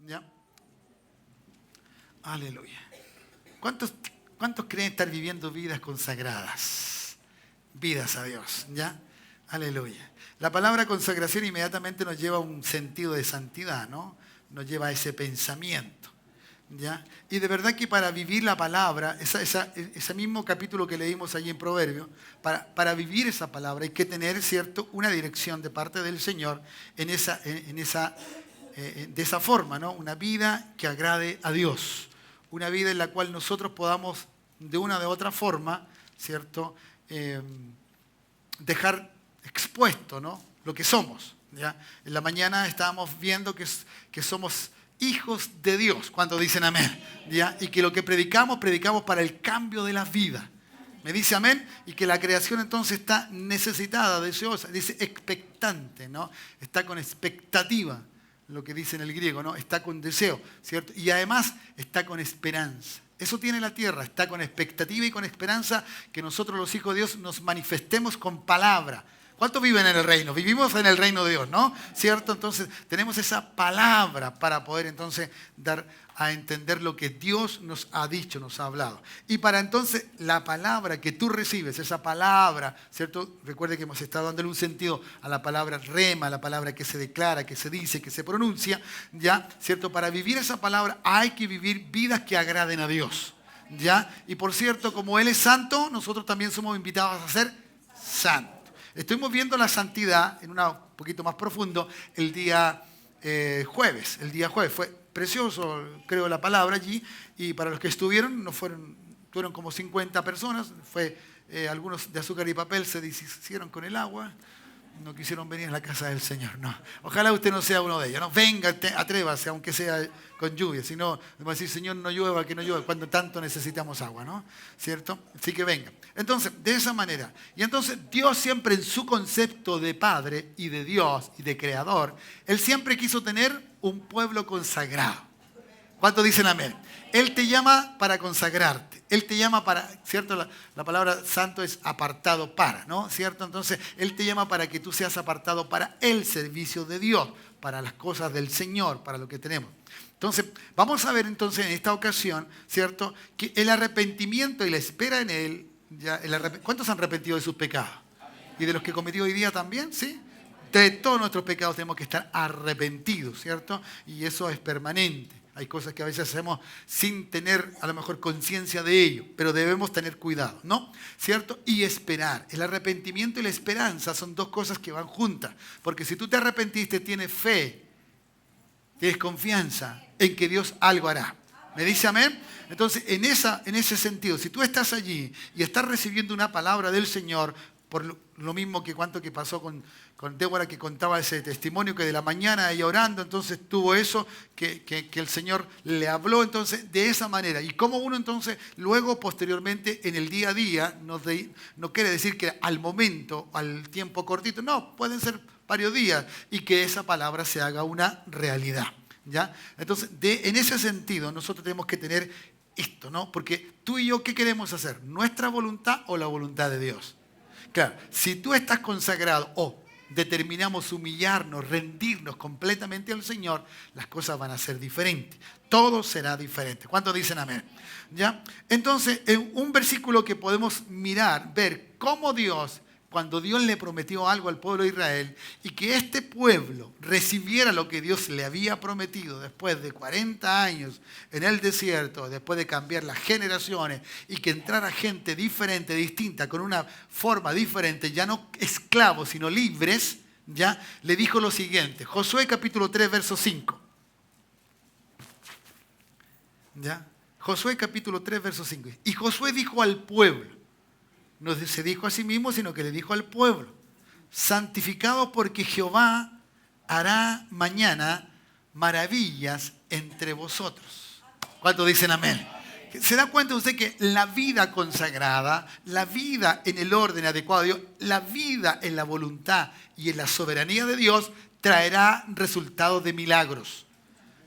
¿Ya? Aleluya. ¿Cuántos creen estar viviendo vidas consagradas? Vidas a Dios, ¿ya? Aleluya. La palabra consagración inmediatamente nos lleva a un sentido de santidad, ¿no? Nos lleva a ese pensamiento, ¿ya? Y de verdad que para vivir la palabra, ese mismo capítulo que leímos allí en Proverbios, para vivir esa palabra hay que tener, ¿cierto?, una dirección de parte del Señor de esa forma, ¿no? Una vida que agrade a Dios. Una vida en la cual nosotros podamos, de una u otra forma, ¿cierto?, dejar expuesto, ¿no?, lo que somos, ¿ya? En la mañana estábamos viendo que somos hijos de Dios, cuando dicen amén, ¿ya? Y que lo que predicamos para el cambio de las vidas. ¿Me dice amén? Y que la creación entonces está necesitada, deseosa, dice expectante, ¿no? Está con expectativa, lo que dice en el griego, ¿no? Está con deseo, ¿cierto? Y además está con esperanza. Eso tiene la tierra, está con expectativa y con esperanza que nosotros los hijos de Dios nos manifestemos con palabra. ¿Cuántos viven en el reino? Vivimos en el reino de Dios, ¿no? ¿Cierto? Entonces tenemos esa palabra para poder entonces dar a entender lo que Dios nos ha dicho, nos ha hablado. Y para entonces la palabra que tú recibes, esa palabra, ¿cierto? Recuerde que hemos estado dándole un sentido a la palabra rema, la palabra que se declara, que se dice, que se pronuncia, ¿ya? ¿Cierto? Para vivir esa palabra hay que vivir vidas que agraden a Dios, ¿ya? Y por cierto, como Él es santo, nosotros también somos invitados a ser santos. Estuvimos viendo la santidad en un poquito más profundo el día jueves. El día jueves fue precioso, creo, la palabra allí. Y para los que estuvieron, fueron como 50 personas. Algunos de azúcar y papel se deshicieron con el agua. No quisieron venir a la casa del Señor, no. Ojalá usted no sea uno de ellos, ¿no? Venga, atrévase, aunque sea con lluvia. Si no, va a decir, Señor, no llueva, que no llueva, cuando tanto necesitamos agua, ¿no? ¿Cierto? Así que venga. Entonces, de esa manera. Y entonces, Dios siempre en su concepto de Padre y de Dios y de Creador, Él siempre quiso tener un pueblo consagrado. ¿Cuántos dicen amén? Él te llama para consagrarte. Él te llama para, ¿cierto? La palabra santo es apartado para, ¿no? ¿Cierto? Entonces, Él te llama para que tú seas apartado para el servicio de Dios, para las cosas del Señor, para lo que tenemos. Entonces, vamos a ver entonces en esta ocasión, ¿cierto?, que el arrepentimiento y la espera en Él, ¿cuántos han arrepentido de sus pecados? ¿Y de los que cometió hoy día también? ¿Sí? De todos nuestros pecados tenemos que estar arrepentidos, ¿cierto? Y eso es permanente. Hay cosas que a veces hacemos sin tener a lo mejor conciencia de ello, pero debemos tener cuidado, ¿no? ¿Cierto? Y esperar. El arrepentimiento y la esperanza son dos cosas que van juntas. Porque si tú te arrepentiste, tienes fe, tienes confianza en que Dios algo hará. ¿Me dice amén? Entonces, en ese sentido, si tú estás allí y estás recibiendo una palabra del Señor, por lo mismo que cuanto que pasó con Débora, que contaba ese testimonio, que de la mañana ella orando, entonces tuvo eso, que el Señor le habló entonces de esa manera. Y como uno entonces, luego posteriormente, en el día a día, no quiere decir que al momento, al tiempo cortito, no, pueden ser varios días, y que esa palabra se haga una realidad, ¿ya? Entonces, en ese sentido, nosotros tenemos que tener esto, ¿no? Porque tú y yo, ¿qué queremos hacer? ¿Nuestra voluntad o la voluntad de Dios? Claro, si tú estás consagrado o determinamos humillarnos, rendirnos completamente al Señor, las cosas van a ser diferentes. Todo será diferente. ¿Cuántos dicen amén? ¿Ya? Entonces, en un versículo que podemos mirar, ver cómo Dios, cuando Dios le prometió algo al pueblo de Israel y que este pueblo recibiera lo que Dios le había prometido después de 40 años en el desierto, después de cambiar las generaciones y que entrara gente diferente, distinta, con una forma diferente, ya no esclavos, sino libres, ya le dijo lo siguiente. Josué capítulo 3, verso 5. ¿Ya? Josué capítulo 3, verso 5. Y Josué dijo al pueblo, no se dijo a sí mismo, sino que le dijo al pueblo: santificados porque Jehová hará mañana maravillas entre vosotros. ¿Cuántos dicen amén? ¿Se da cuenta usted que la vida consagrada, la vida en el orden adecuado de Dios, la vida en la voluntad y en la soberanía de Dios traerá resultados de milagros?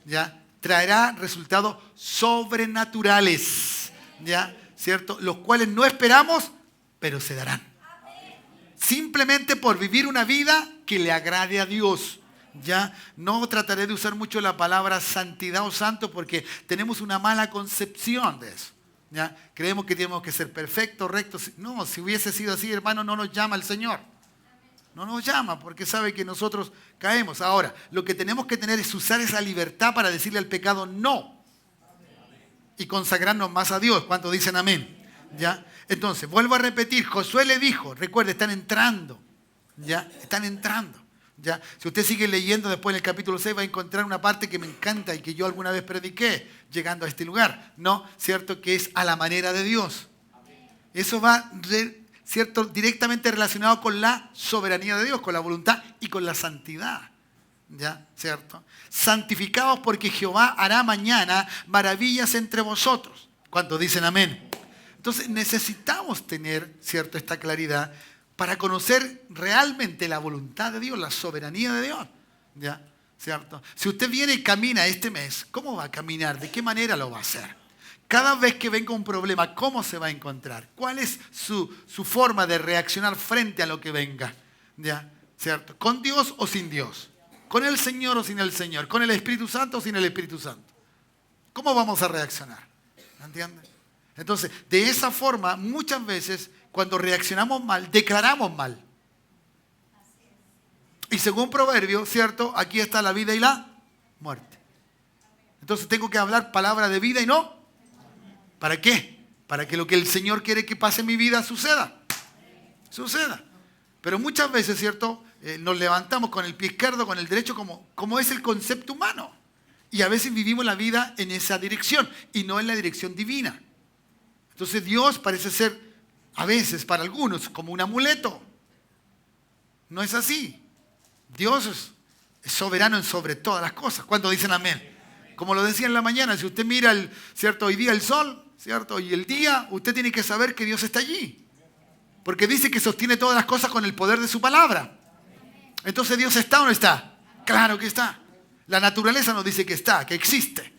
¿Ya? Traerá resultados sobrenaturales, ¿ya? ¿Cierto? Los cuales no esperamos, pero se darán. Simplemente por vivir una vida que le agrade a Dios. Ya no trataré de usar mucho la palabra santidad o santo porque tenemos una mala concepción de eso. ¿Ya? Creemos que tenemos que ser perfectos, rectos. No, si hubiese sido así, hermano, no nos llama el Señor. No nos llama porque sabe que nosotros caemos. Ahora, lo que tenemos que tener es usar esa libertad para decirle al pecado no. Y consagrarnos más a Dios. ¿Cuántos dicen amén? ¿Ya? Entonces, vuelvo a repetir. Josué le dijo, recuerde, están entrando. ¿Ya? Están entrando. ¿Ya? Si usted sigue leyendo después en el capítulo 6 va a encontrar una parte que me encanta y que yo alguna vez prediqué llegando a este lugar, ¿no? ¿Cierto? Que es a la manera de Dios. Eso va, ¿cierto? Directamente relacionado con la soberanía de Dios, con la voluntad y con la santidad. ¿Ya? ¿Cierto? Santificados porque Jehová hará mañana maravillas entre vosotros. ¿Cuántos dicen amén? Entonces necesitamos tener, ¿cierto? Esta claridad para conocer realmente la voluntad de Dios, la soberanía de Dios. ¿Ya? ¿Cierto? Si usted viene y camina este mes, ¿cómo va a caminar? ¿De qué manera lo va a hacer? Cada vez que venga un problema, ¿cómo se va a encontrar? ¿Cuál es su forma de reaccionar frente a lo que venga? ¿Ya? ¿Cierto? ¿Con Dios o sin Dios? ¿Con el Señor o sin el Señor? ¿Con el Espíritu Santo o sin el Espíritu Santo? ¿Cómo vamos a reaccionar? ¿Entienden? Entonces, de esa forma, muchas veces, cuando reaccionamos mal, declaramos mal. Y según Proverbio, ¿cierto? Aquí está la vida y la muerte. Entonces tengo que hablar palabra de vida y no. ¿Para qué? Para que lo que el Señor quiere que pase en mi vida suceda. Suceda. Pero muchas veces, ¿cierto? Nos levantamos con el pie izquierdo, con el derecho, como es el concepto humano. Y a veces vivimos la vida en esa dirección y no en la dirección divina. Entonces Dios parece ser, a veces para algunos, como un amuleto. No es así. Dios es soberano sobre todas las cosas. ¿Cuántos dicen amén? Como lo decía en la mañana, si usted mira, ¿cierto? Hoy día el sol, ¿cierto? Y el día, usted tiene que saber que Dios está allí. Porque dice que sostiene todas las cosas con el poder de su palabra. Entonces, ¿Dios está o no está? Claro que está. La naturaleza nos dice que está, que existe.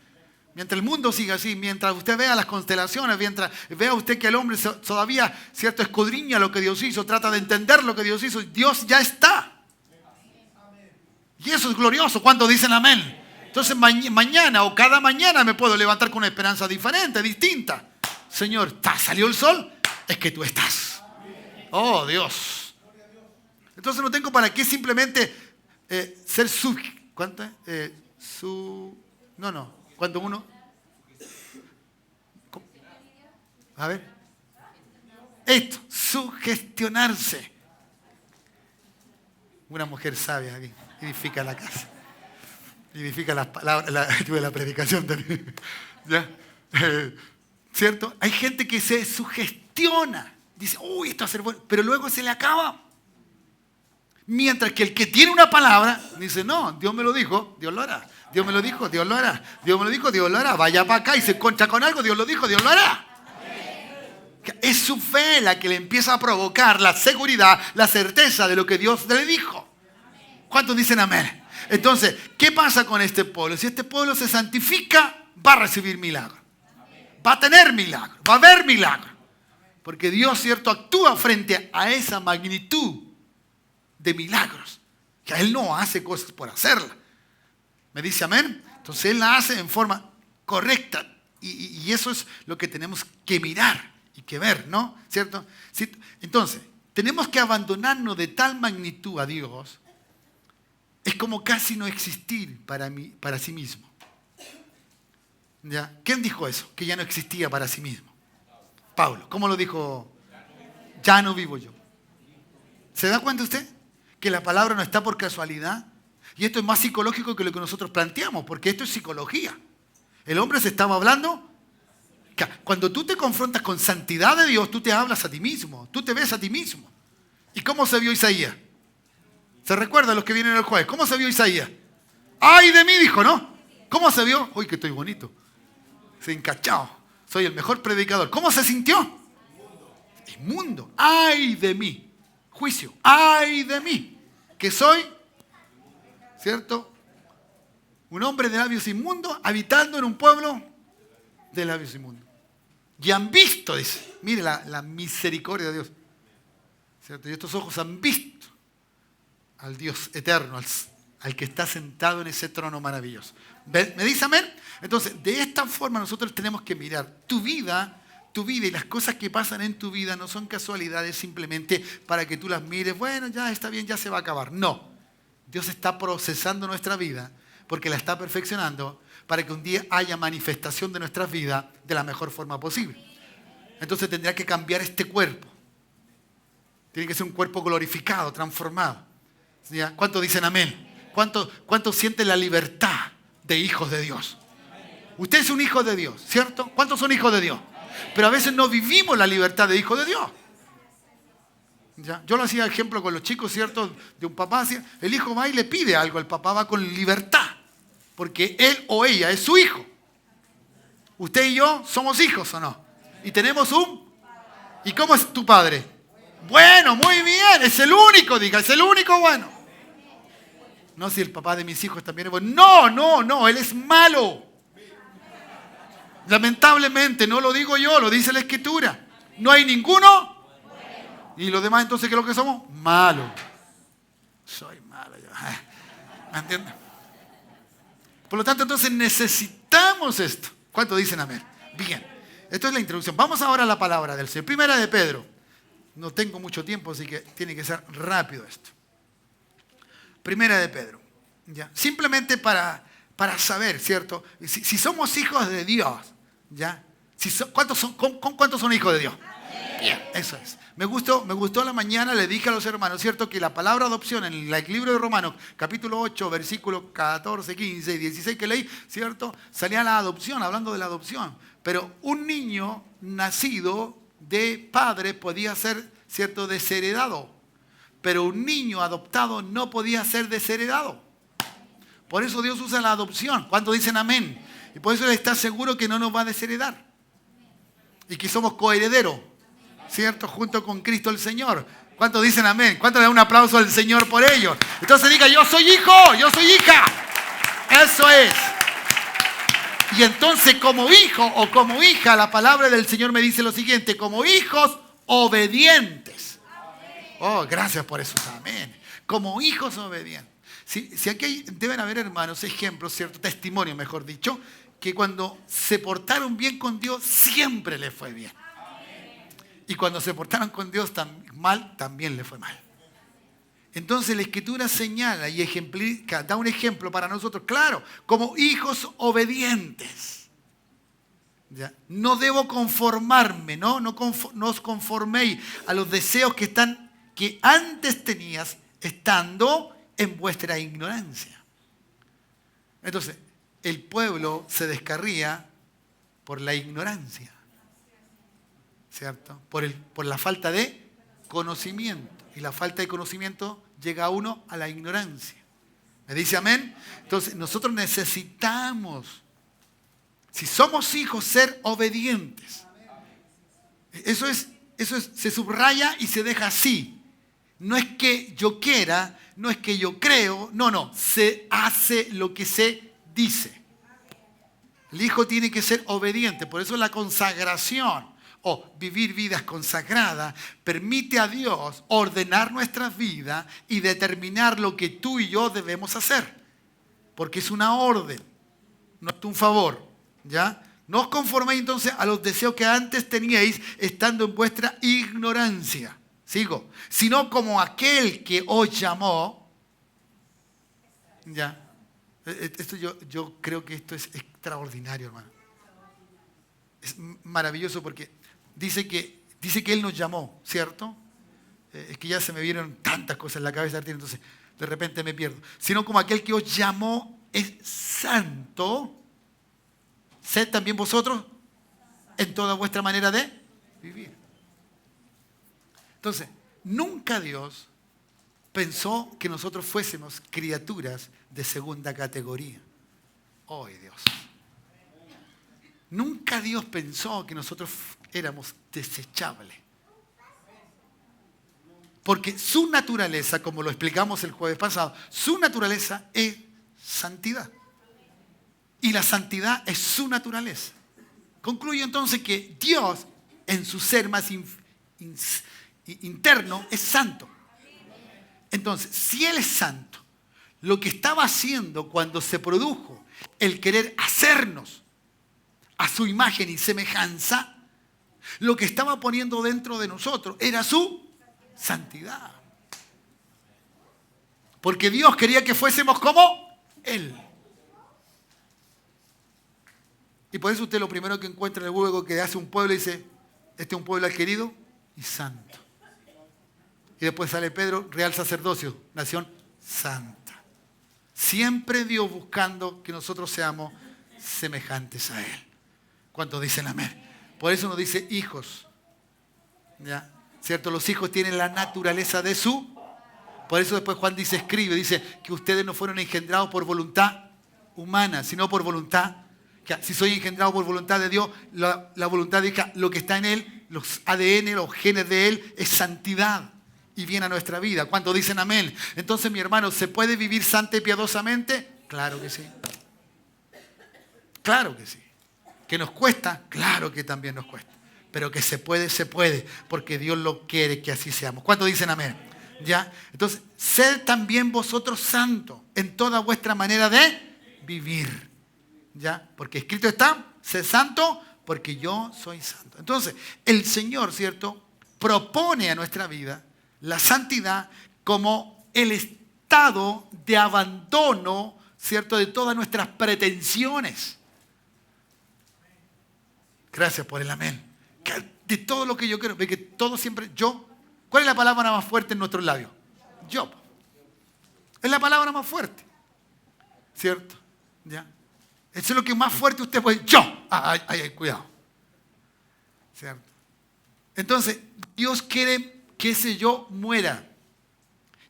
Mientras el mundo siga así, mientras usted vea las constelaciones, mientras vea usted que el hombre todavía, ¿cierto? Escudriña lo que Dios hizo, trata de entender lo que Dios hizo, Dios ya está. Y eso es glorioso. ¿Cuántos dicen amén? Entonces mañana o cada mañana me puedo levantar con una esperanza diferente, distinta. Señor, ¿salió el sol? Es que tú estás. Oh, Dios. Entonces no tengo para qué simplemente ser ¿cuánto es? Cuando uno... A ver. Esto, sugestionarse. Una mujer sabia aquí. Edifica la casa. Edifica las palabras, la predicación también. ¿Ya? ¿Cierto? Hay gente que se sugestiona. Dice, uy, esto va a ser bueno. Pero luego se le acaba. Mientras que el que tiene una palabra, dice, no, Dios me lo dijo, Dios lo hará. Dios me lo dijo, Dios lo hará. Dios me lo dijo, Dios lo hará. Vaya para acá y se encuentra con algo, Dios lo dijo, Dios lo hará. Es su fe la que le empieza a provocar la seguridad, la certeza de lo que Dios le dijo. ¿Cuántos dicen amén? Entonces, ¿qué pasa con este pueblo? Si este pueblo se santifica, va a recibir milagro. Va a tener milagro, va a haber milagro. Porque Dios, ¿cierto?, actúa frente a esa magnitud de milagros. Que Él no hace cosas por hacerla. ¿Me dice amén? Entonces Él la hace en forma correcta. Y eso es lo que tenemos que mirar y que ver, ¿no? ¿Cierto? Entonces, tenemos que abandonarnos de tal magnitud a Dios. Es como casi no existir para sí mismo. ¿Ya? ¿Quién dijo eso? Que ya no existía para sí mismo. Pablo. ¿Cómo lo dijo? Ya no vivo yo. ¿Se da cuenta usted? Que la palabra no está por casualidad. Y esto es más psicológico que lo que nosotros planteamos, porque esto es psicología. El hombre se estaba hablando. Cuando tú te confrontas con santidad de Dios, tú te hablas a ti mismo. Tú te ves a ti mismo. ¿Y cómo se vio Isaías? ¿Se recuerdan los que vienen el jueves? ¿Cómo se vio Isaías? ¡Ay de mí! Dijo, ¿no? ¿Cómo se vio? ¡Uy, que estoy bonito! Se encachado. Soy el mejor predicador. ¿Cómo se sintió? Inmundo. ¡Ay de mí! Juicio. ¡Ay de mí! Que soy, ¿cierto? Un hombre de labios inmundos habitando en un pueblo de labios inmundos. Y han visto, dice. Mire la misericordia de Dios. ¿Cierto? Y estos ojos han visto al Dios eterno, al que está sentado en ese trono maravilloso. ¿Me dice amén? Entonces, de esta forma nosotros tenemos que mirar tu vida y las cosas que pasan en tu vida no son casualidades simplemente para que tú las mires, bueno, ya está bien, ya se va a acabar. No, Dios está procesando nuestra vida porque la está perfeccionando para que un día haya manifestación de nuestras vidas de la mejor forma posible. Entonces tendrá que cambiar este cuerpo. Tiene que ser un cuerpo glorificado, transformado. ¿Ya? ¿Cuántos dicen amén? ¿Cuántos sienten la libertad de hijos de Dios? Usted es un hijo de Dios, ¿cierto? ¿Cuántos son hijos de Dios? Pero a veces no vivimos la libertad de hijo de Dios. ¿Ya? Yo lo hacía ejemplo con los chicos, ¿cierto? De un papá, el hijo va y le pide algo, el papá va con libertad, porque él o ella es su hijo. Usted y yo somos hijos, ¿o no? Y tenemos un... ¿Y cómo es tu padre? Bueno, muy bien, es el único, diga, es el único bueno. No, si el papá de mis hijos también es bueno. No, él es malo. Lamentablemente, no lo digo yo, lo dice la Escritura. No hay ninguno. Y los demás entonces, ¿qué es lo que somos? Malos. Soy malo yo. ¿Me entiendes? Por lo tanto, entonces necesitamos esto. ¿Cuántos dicen amén? Bien, esto es la introducción. Vamos ahora a la palabra del Señor. Primera de Pedro. No tengo mucho tiempo, así que tiene que ser rápido esto. Primera de Pedro. ¿Ya? Simplemente para saber, ¿cierto? Si somos hijos de Dios, ¿ya? ¿Cuántos son hijos de Dios? Bien, eso es. Me gustó la mañana, le dije a los hermanos, ¿cierto? Que la palabra adopción en el libro de Romanos, capítulo 8, versículos 14, 15 y 16 que leí, ¿cierto? Salía la adopción, hablando de la adopción. Pero un niño nacido de padre podía ser, ¿cierto?, desheredado. Pero un niño adoptado no podía ser desheredado. Por eso Dios usa la adopción. ¿Cuántos dicen amén? Y por eso Él está seguro que no nos va a desheredar. Y que somos coherederos, ¿cierto? Junto con Cristo el Señor. ¿Cuántos dicen amén? ¿Cuántos le dan un aplauso al Señor por ello? Entonces diga, yo soy hijo, yo soy hija. Eso es. Y entonces como hijo o como hija, la palabra del Señor me dice lo siguiente, como hijos obedientes. Oh, gracias por eso. Amén. Como hijos obedientes. Si aquí deben haber, hermanos, ejemplos, ¿cierto? Testimonios, mejor dicho, que cuando se portaron bien con Dios, siempre les fue bien. Y cuando se portaron con Dios mal, también les fue mal. Entonces la Escritura señala y ejemplifica, da un ejemplo para nosotros, claro, como hijos obedientes. ¿Ya? No debo conformarme, ¿no? No os conforméis a los deseos que antes tenías estando en vuestra ignorancia. Entonces, el pueblo se descarría por la ignorancia, ¿cierto? Por la falta de conocimiento. Y la falta de conocimiento llega a uno a la ignorancia. ¿Me dice amén? Entonces, nosotros necesitamos, si somos hijos, ser obedientes. Eso se subraya y se deja así. No es que yo quiera, no es que yo creo, no, se hace lo que se dice. El hijo tiene que ser obediente, por eso la consagración o vivir vidas consagradas permite a Dios ordenar nuestras vidas y determinar lo que tú y yo debemos hacer. Porque es una orden, no es un favor, ¿ya? No os conforméis entonces a los deseos que antes teníais estando en vuestra ignorancia. Sigo. Sino como aquel que os llamó. Ya. Esto yo creo que esto es extraordinario, hermano. Es maravilloso porque dice que Él nos llamó, ¿cierto? Es que ya se me vieron tantas cosas en la cabeza, entonces de repente me pierdo. Sino como aquel que os llamó es santo. Sed también vosotros en toda vuestra manera de vivir. Entonces, nunca Dios pensó que nosotros fuésemos criaturas de segunda categoría. ¡Oh, Dios! Nunca Dios pensó que nosotros éramos desechables. Porque su naturaleza, como lo explicamos el jueves pasado, su naturaleza es santidad. Y la santidad es su naturaleza. Concluyo entonces que Dios, en su ser más interno, es santo. Entonces, si Él es santo lo que estaba haciendo cuando se produjo el querer hacernos a su imagen y semejanza, lo que estaba poniendo dentro de nosotros era su santidad. Porque Dios quería que fuésemos como Él. Y por eso usted lo primero que encuentra en el hueco que hace un pueblo dice, este es un pueblo adquirido y santo. Y después sale Pedro, real sacerdocio, nación santa. Siempre Dios buscando que nosotros seamos semejantes a Él. ¿Cuántos dicen amén? Por eso nos dice hijos. ¿Ya? ¿Cierto? Los hijos tienen la naturaleza de su. Por eso después Juan escribe, dice que ustedes no fueron engendrados por voluntad humana, sino por voluntad. Si soy engendrado por voluntad de Dios, la voluntad de lo que está en Él, los ADN, los genes de Él, es santidad. Y viene a nuestra vida. ¿Cuántos dicen amén? Entonces, mi hermano, ¿se puede vivir santa y piadosamente? Claro que sí. Claro que sí. ¿Que nos cuesta? Claro que también nos cuesta. Pero que se puede, porque Dios lo quiere que así seamos. ¿Cuántos dicen amén? ¿Ya? Entonces, sed también vosotros santos en toda vuestra manera de vivir. ¿Ya? Porque escrito está, sed santo porque yo soy santo. Entonces, el Señor, ¿cierto?, propone a nuestra vida la santidad como el estado de abandono, ¿cierto?, de todas nuestras pretensiones. Gracias por el amén. De todo lo que yo quiero, de que todo siempre yo. ¿Cuál es la palabra más fuerte en nuestros labios? Yo. Es la palabra más fuerte. ¿Cierto? ¿Ya? Eso es lo que más fuerte usted puede. Yo. Ay, cuidado. ¿Cierto? Entonces, Dios quiere que ese yo muera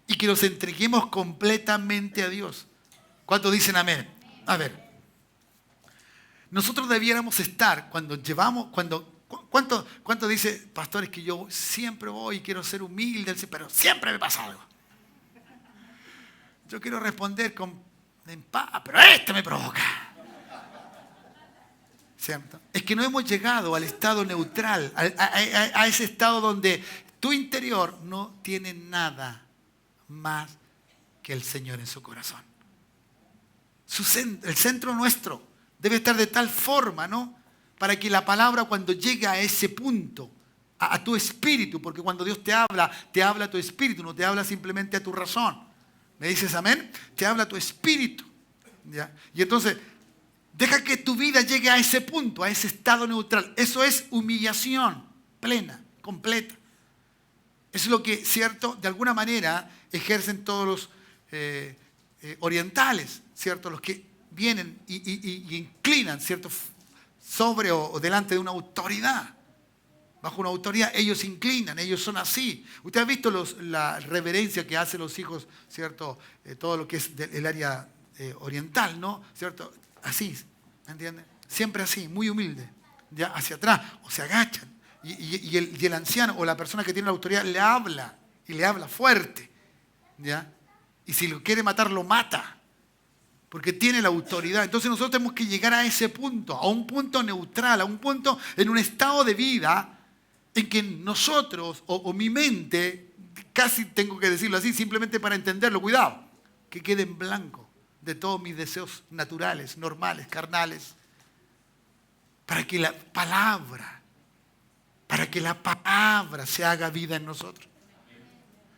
y que nos entreguemos completamente a Dios. ¿Cuántos dicen amén? A ver. Nosotros debiéramos estar ¿cuánto dice, pastores, que yo siempre voy y quiero ser humilde, pero siempre me pasa algo? Yo quiero responder en paz, pero me provoca. ¿Cierto? Es que no hemos llegado al estado neutral, a ese estado donde tu interior no tiene nada más que el Señor en su corazón. El centro nuestro debe estar de tal forma, ¿no?, para que la palabra cuando llega a ese punto, a tu espíritu, porque cuando Dios te habla a tu espíritu, no te habla simplemente a tu razón. ¿Me dices amén? Te habla a tu espíritu. ¿Ya? Y entonces, deja que tu vida llegue a ese punto, a ese estado neutral. Eso es humillación plena, completa. Eso es lo que, ¿cierto?, de alguna manera ejercen todos los orientales, ¿cierto?, los que vienen y inclinan, ¿cierto?, sobre o delante de una autoridad. Bajo una autoridad ellos se inclinan, ellos son así. Usted ha visto la reverencia que hacen los hijos, ¿cierto?, todo lo que es del área oriental, ¿no?, ¿cierto?, así, ¿me entiende? Siempre así, muy humilde, ya hacia atrás, o se agachan. Y el anciano o la persona que tiene la autoridad le habla, y le habla fuerte, ¿ya? Y si lo quiere matar, lo mata, porque tiene la autoridad. Entonces nosotros tenemos que llegar a ese punto, a un punto neutral, a un punto en un estado de vida en que nosotros, o mi mente, casi tengo que decirlo así, simplemente para entenderlo, cuidado, que quede en blanco de todos mis deseos naturales, normales, carnales, para que la palabra se haga vida en nosotros.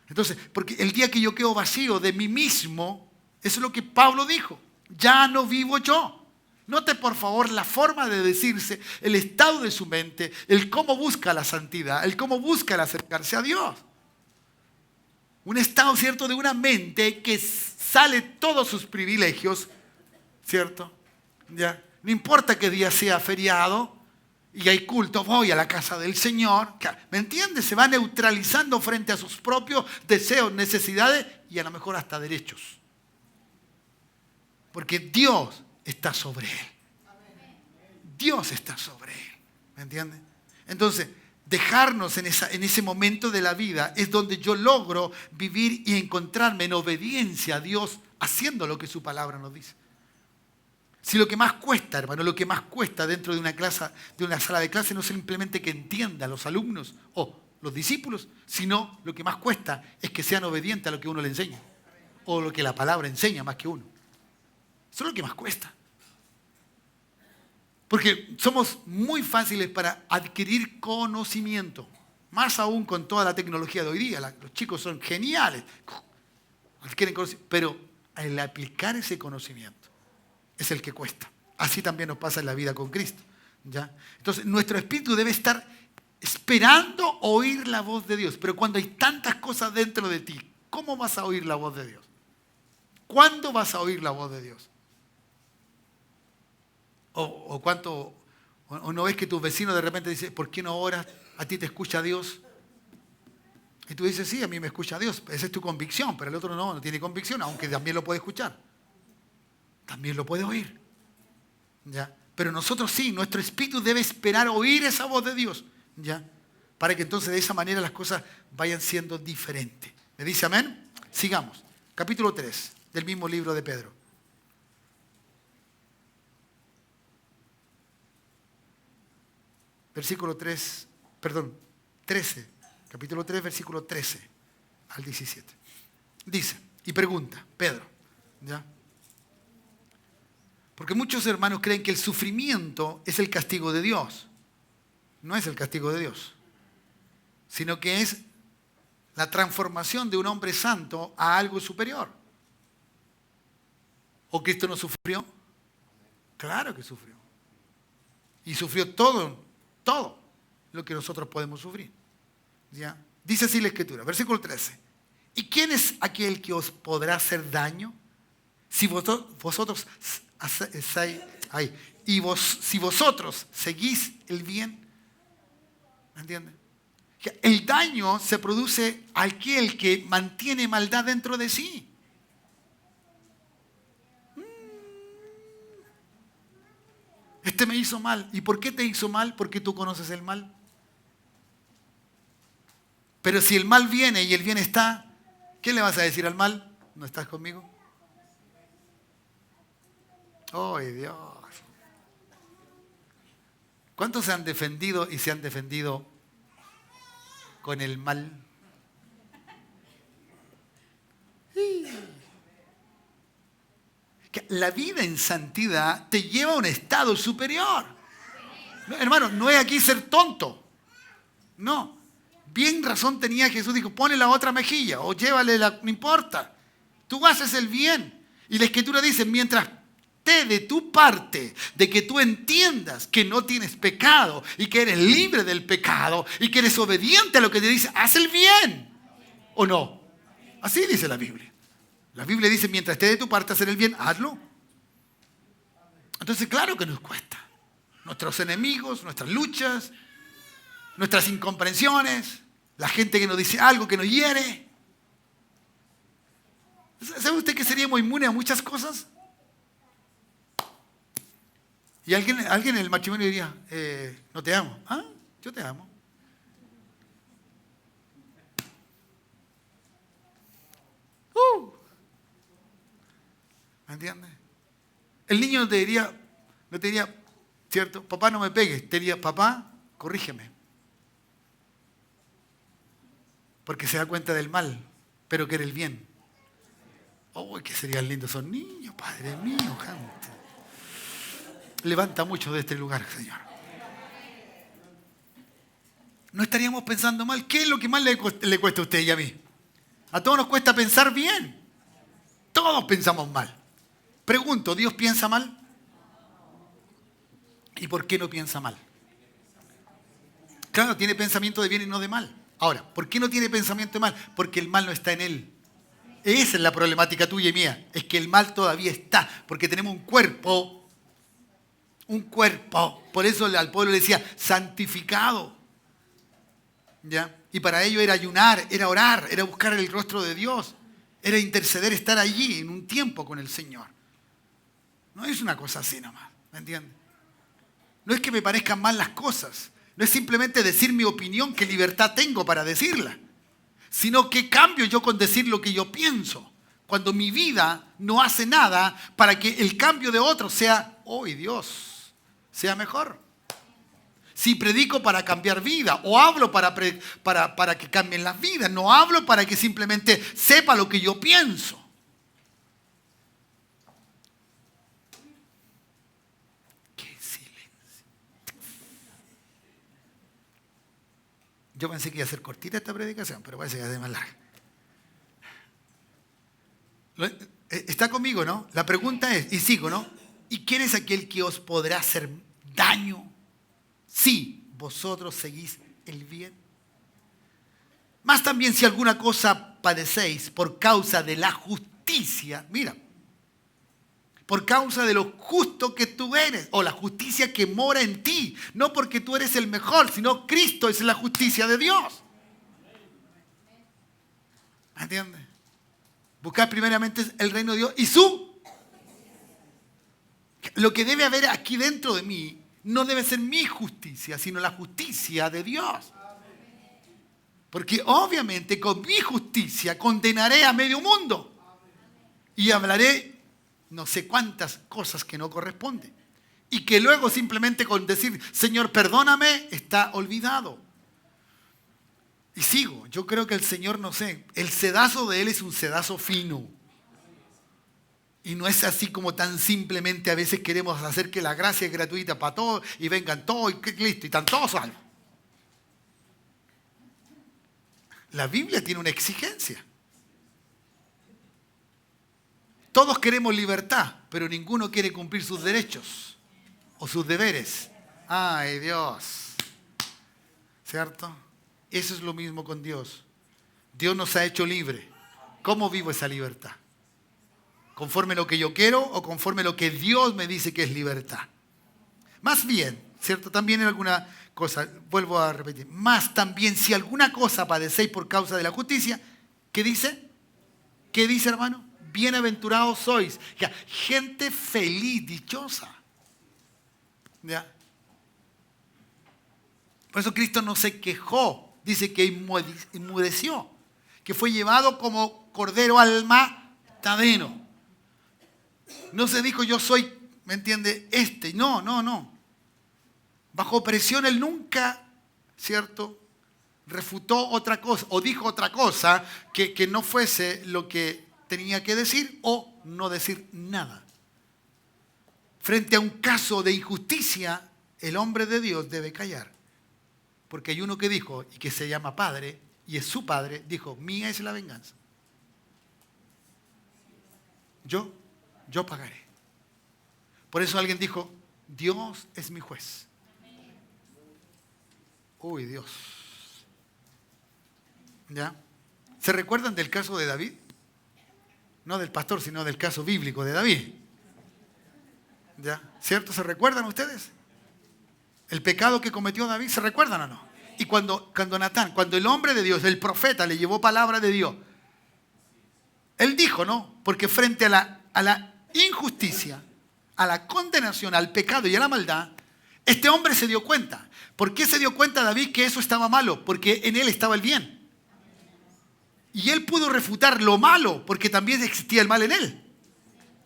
Entonces, porque el día que yo quedo vacío de mí mismo, eso es lo que Pablo dijo, ya no vivo yo. Note por favor la forma de decirse, el estado de su mente, el cómo busca la santidad, el cómo busca el acercarse a Dios. Un estado, ¿cierto?, de una mente que sale todos sus privilegios, ¿cierto? ¿Ya? No importa qué día sea feriado y hay culto, voy a la casa del Señor. ¿Me entiendes? Se va neutralizando frente a sus propios deseos, necesidades y a lo mejor hasta derechos. Porque Dios está sobre él. Dios está sobre él. ¿Me entiendes? Entonces, dejarnos en ese momento de la vida es donde yo logro vivir y encontrarme en obediencia a Dios, haciendo lo que su palabra nos dice. Si lo que más cuesta, hermano, lo que más cuesta dentro de una sala de clase no es simplemente que entiendan los alumnos o los discípulos, sino lo que más cuesta es que sean obedientes a lo que uno le enseña. o lo que la palabra enseña más que uno. Eso es lo que más cuesta. Porque somos muy fáciles para adquirir conocimiento. Más aún con toda la tecnología de hoy día. Los chicos son geniales. Adquieren conocimiento. Pero el aplicar ese conocimiento es el que cuesta. Así también nos pasa en la vida con Cristo. ¿Ya? Entonces, nuestro espíritu debe estar esperando oír la voz de Dios. Pero cuando hay tantas cosas dentro de ti, ¿cómo vas a oír la voz de Dios? ¿Cuándo vas a oír la voz de Dios? O no ves que tu vecino de repente dice, ¿por qué no oras? ¿A ti te escucha Dios? Y tú dices, sí, a mí me escucha Dios. Esa es tu convicción, pero el otro no tiene convicción, aunque también lo puede escuchar. También lo puede oír. ¿Ya? Pero nosotros sí, nuestro espíritu debe esperar oír esa voz de Dios. ¿Ya? Para que entonces de esa manera las cosas vayan siendo diferentes. ¿Me dice amén? Sigamos. Capítulo 3 del mismo libro de Pedro. Versículo 13, capítulo 3, versículo 13 al 17. Dice, y pregunta, Pedro, ¿ya? Porque muchos hermanos creen que el sufrimiento es el castigo de Dios. No es el castigo de Dios, sino que es la transformación de un hombre santo a algo superior. ¿O Cristo no sufrió? Claro que sufrió. Y sufrió todo lo que nosotros podemos sufrir. ¿Ya? Dice así la Escritura, versículo 13. ¿Y quién es aquel que os podrá hacer daño? Si vosotros seguís el bien. ¿Me entienden? El daño se produce a aquel que mantiene maldad dentro de sí. Este me hizo mal. ¿Y por qué te hizo mal? Porque tú conoces el mal. Pero si el mal viene y el bien está, ¿qué le vas a decir al mal? ¿No estás conmigo? ¡Ay, Dios! ¿Cuántos se han defendido y se han defendido con el mal? La vida en santidad te lleva a un estado superior. No, hermano, no es aquí ser tonto. No. Bien razón tenía Jesús. Dijo, ponle la otra mejilla o llévale no importa. Tú haces el bien. Y la Escritura dice, mientras te de tu parte, de que tú entiendas que no tienes pecado y que eres libre del pecado y que eres obediente a lo que te dice, haz el bien. ¿O no? Así dice la Biblia. La Biblia dice, mientras esté de tu parte hacer el bien, hazlo. Entonces, claro que nos cuesta. Nuestros enemigos, nuestras luchas, nuestras incomprensiones, la gente que nos dice algo que nos hiere. ¿Sabe usted que seríamos inmunes a muchas cosas? Y alguien en el matrimonio diría, no te amo. Ah, yo te amo. ¿Me entiendes? El niño no te diría, ¿cierto? Papá, no me pegues. Te diría, papá, corrígeme. Porque se da cuenta del mal, pero quiere el bien. ¡Oh, que serían lindos esos niños, Padre mío, gente! Levanta mucho de este lugar, Señor. No estaríamos pensando mal. ¿Qué es lo que más le cuesta a usted y a mí? A todos nos cuesta pensar bien. Todos pensamos mal. Pregunto, ¿Dios piensa mal? ¿Y por qué no piensa mal? Claro, tiene pensamiento de bien y no de mal. Ahora, ¿por qué no tiene pensamiento de mal? Porque el mal no está en él. Esa es la problemática tuya y mía. Es que el mal todavía está. Porque tenemos un cuerpo. Un cuerpo. Por eso al pueblo le decía, santificado. ¿Ya? Y para ello era ayunar, era orar, era buscar el rostro de Dios. Era interceder, estar allí en un tiempo con el Señor. No es una cosa así nomás, ¿me entiendes? No es que me parezcan mal las cosas. No es simplemente decir mi opinión, qué libertad tengo para decirla. Sino que cambio yo con decir lo que yo pienso. Cuando mi vida no hace nada para que el cambio de otro sea, ¡oh Dios!, sea mejor. Si predico para cambiar vida o hablo para que cambien las vidas, no hablo para que simplemente sepa lo que yo pienso. Yo pensé que iba a ser cortita esta predicación, pero parece que va a ser más larga. Está conmigo, ¿no? La pregunta es, y sigo, ¿no? ¿Y quién es aquel que os podrá hacer daño si vosotros seguís el bien? Más también si alguna cosa padecéis por causa de la justicia, mira, por causa de lo justo que tú eres, o la justicia que mora en ti, no porque tú eres el mejor, sino Cristo es la justicia de Dios. ¿Me entiendes? Buscar primeramente el reino de Dios y lo que debe haber aquí dentro de mí no debe ser mi justicia, sino la justicia de Dios. Porque obviamente con mi justicia condenaré a medio mundo y hablaré no sé cuántas cosas que no corresponden. Y que luego simplemente con decir, Señor, perdóname, está olvidado. Y sigo, yo creo que el Señor, no sé, el sedazo de Él es un sedazo fino. Y no es así como tan simplemente a veces queremos hacer que la gracia es gratuita para todos y vengan todos y listo, y están todos salvos. La Biblia tiene una exigencia. Todos queremos libertad, pero ninguno quiere cumplir sus derechos o sus deberes. ¡Ay, Dios! ¿Cierto? Eso es lo mismo con Dios. Dios nos ha hecho libre. ¿Cómo vivo esa libertad? ¿Conforme lo que yo quiero o conforme lo que Dios me dice que es libertad? Más bien, ¿cierto? También en alguna cosa, vuelvo a repetir, más también si alguna cosa padecéis por causa de la justicia, ¿qué dice? ¿Qué dice, hermano? Bienaventurados sois. Ya, gente feliz, dichosa. ¿Ya? Por eso Cristo no se quejó. Dice que inmudeció, que fue llevado como cordero al matadero. No se dijo yo soy, ¿me entiende? No. Bajo presión él nunca, ¿cierto? Refutó otra cosa o dijo otra cosa que no fuese lo que tenía que decir o no decir nada. Frente a un caso de injusticia, el hombre de Dios debe callar. Porque hay uno que dijo, y que se llama Padre, y es su Padre, dijo, mía es la venganza. Yo pagaré. Por eso alguien dijo, Dios es mi juez. Uy, Dios. ¿Ya? ¿Se recuerdan del caso de David? No del pastor, sino del caso bíblico de David. ¿Ya? ¿Cierto? ¿Se recuerdan ustedes? El pecado que cometió David, ¿se recuerdan o no? Y cuando el hombre de Dios, el profeta, le llevó palabra de Dios, él dijo, ¿no? Porque frente a la injusticia, a la condenación, al pecado y a la maldad, este hombre se dio cuenta. ¿Por qué se dio cuenta David que eso estaba malo? Porque en él estaba el bien. Y él pudo refutar lo malo, porque también existía el mal en él.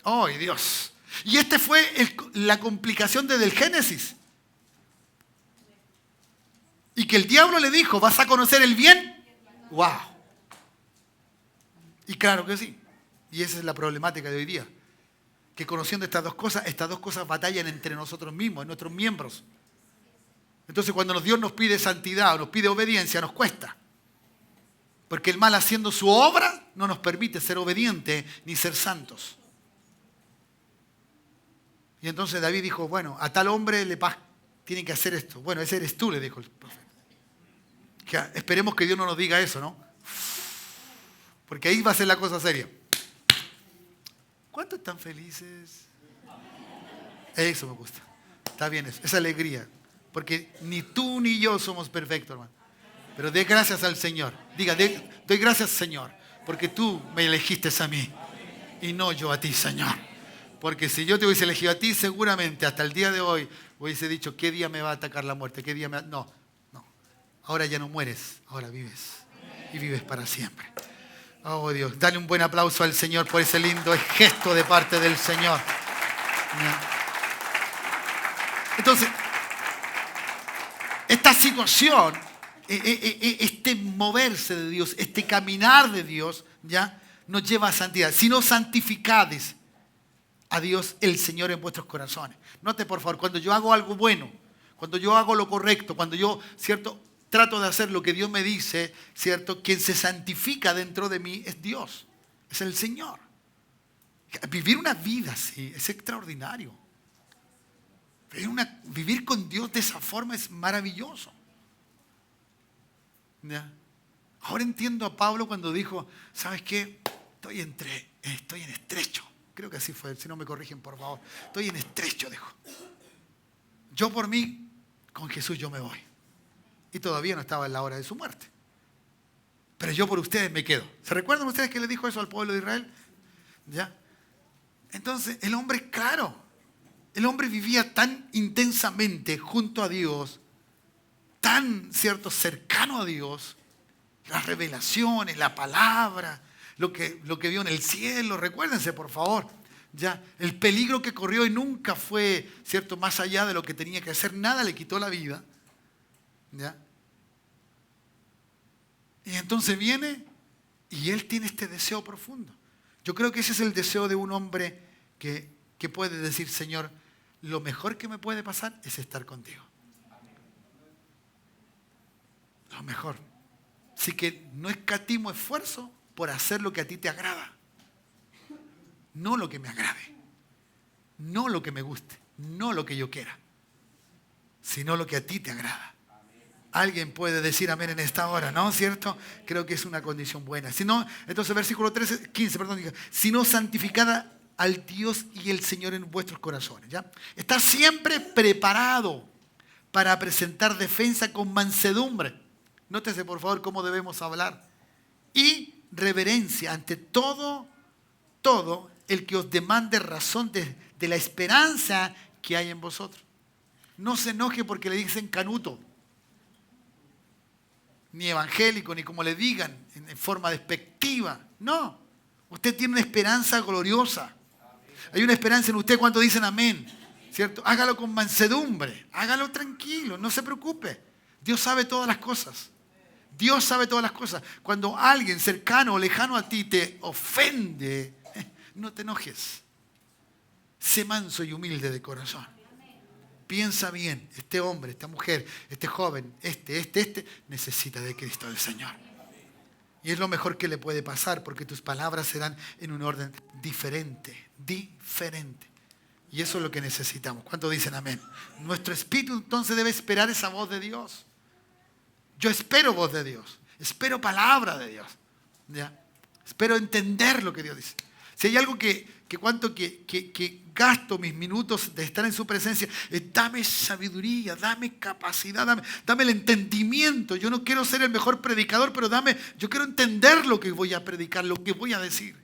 ¡Ay, Dios! Y este fue la complicación desde el Génesis. Y que el diablo le dijo, ¿vas a conocer el bien? ¡Wow! Y claro que sí. Y esa es la problemática de hoy día. Que conociendo estas dos cosas batallan entre nosotros mismos, en nuestros miembros. Entonces cuando Dios nos pide santidad o nos pide obediencia, nos cuesta. Porque el mal haciendo su obra no nos permite ser obedientes ni ser santos. Y entonces David dijo, bueno, a tal hombre tiene que hacer esto. Bueno, ese eres tú, le dijo el profeta. Que esperemos que Dios no nos diga eso, ¿no? Porque ahí va a ser la cosa seria. ¿Cuántos están felices? Eso me gusta. Está bien eso, esa alegría. Porque ni tú ni yo somos perfectos, hermano. Pero dé gracias al Señor. Diga, doy gracias, Señor, porque tú me elegiste a mí y no yo a ti, Señor. Porque si yo te hubiese elegido a ti, seguramente hasta el día de hoy hubiese dicho, ¿qué día me va a atacar la muerte? ¿Qué día me va? No. Ahora ya no mueres, ahora vives. Y vives para siempre. Oh, Dios, dale un buen aplauso al Señor por ese lindo gesto de parte del Señor. Entonces, esta situación, este moverse de Dios, este caminar de Dios, ¿ya? Nos lleva a santidad. Si no santificades a Dios, el Señor en vuestros corazones. Note, por favor, cuando yo hago algo bueno, cuando yo hago lo correcto, cuando yo, ¿cierto?, trato de hacer lo que Dios me dice, ¿cierto? Quien se santifica dentro de mí es Dios, es el Señor. Vivir una vida así es extraordinario. Vivir con Dios de esa forma es maravilloso. ¿Ya? Ahora entiendo a Pablo cuando dijo, ¿sabes qué? Estoy en estrecho. Creo que así fue, si no me corrigen, por favor. Estoy en estrecho, dijo. Yo por mí, con Jesús yo me voy. Y todavía no estaba en la hora de su muerte. Pero yo por ustedes me quedo. ¿Se recuerdan ustedes que le dijo eso al pueblo de Israel? ¿Ya? Entonces, el hombre, claro, el hombre vivía tan intensamente junto a Dios, tan, ¿cierto?, cercano a Dios, las revelaciones, la palabra, lo que vio en el cielo, recuérdense, por favor, ya, el peligro que corrió y nunca fue, ¿cierto?, más allá de lo que tenía que hacer, nada le quitó la vida, ¿ya? Y entonces viene y él tiene este deseo profundo. Yo creo que ese es el deseo de un hombre que puede decir, Señor, lo mejor que me puede pasar es estar contigo. Lo mejor. Así que no escatimo esfuerzo por hacer lo que a ti te agrada. No lo que me agrade. No lo que me guste. No lo que yo quiera. Sino lo que a ti te agrada. Alguien puede decir amén en esta hora, ¿no? ¿Cierto? Creo que es una condición buena. Si no, entonces versículo 15, dice, sino santificada al Dios y el Señor en vuestros corazones, ¿ya? Está siempre preparado para presentar defensa con mansedumbre. Nótese, por favor, cómo debemos hablar. Y reverencia ante todo el que os demande razón de la esperanza que hay en vosotros. No se enoje porque le dicen canuto, ni evangélico, ni como le digan, en forma despectiva. No, usted tiene una esperanza gloriosa. Hay una esperanza en usted cuando dicen amén, ¿cierto? Hágalo con mansedumbre, hágalo tranquilo, no se preocupe. Dios sabe todas las cosas. Dios sabe todas las cosas. Cuando alguien cercano o lejano a ti te ofende, no te enojes. Sé manso y humilde de corazón. Piensa bien, este hombre, esta mujer, este joven, este, necesita de Cristo el Señor. Y es lo mejor que le puede pasar porque tus palabras serán en un orden diferente. Y eso es lo que necesitamos. ¿Cuántos dicen amén? Nuestro espíritu entonces debe esperar esa voz de Dios. Yo espero voz de Dios. Espero palabra de Dios. ¿Ya? Espero entender lo que Dios dice. Si hay algo que gasto mis minutos de estar en su presencia, dame sabiduría, dame capacidad, dame el entendimiento. Yo no quiero ser el mejor predicador, pero yo quiero entender lo que voy a predicar, lo que voy a decir.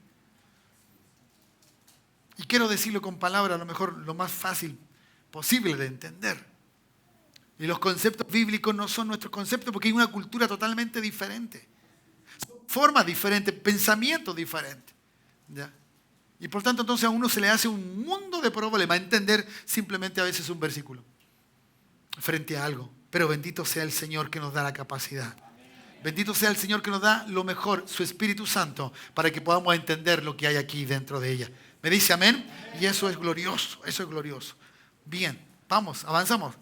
Y quiero decirlo con palabras, a lo mejor lo más fácil posible de entender. Y los conceptos bíblicos no son nuestros conceptos porque hay una cultura totalmente diferente. Son formas diferentes, pensamientos diferentes. ¿Ya? Y por tanto entonces a uno se le hace un mundo de problemas entender simplemente a veces un versículo frente a algo. Pero bendito sea el Señor que nos da la capacidad. Bendito sea el Señor que nos da lo mejor, su Espíritu Santo, para que podamos entender lo que hay aquí dentro de ella. ¿Me dice amén? Y eso es glorioso, eso es glorioso. Bien, vamos, avanzamos.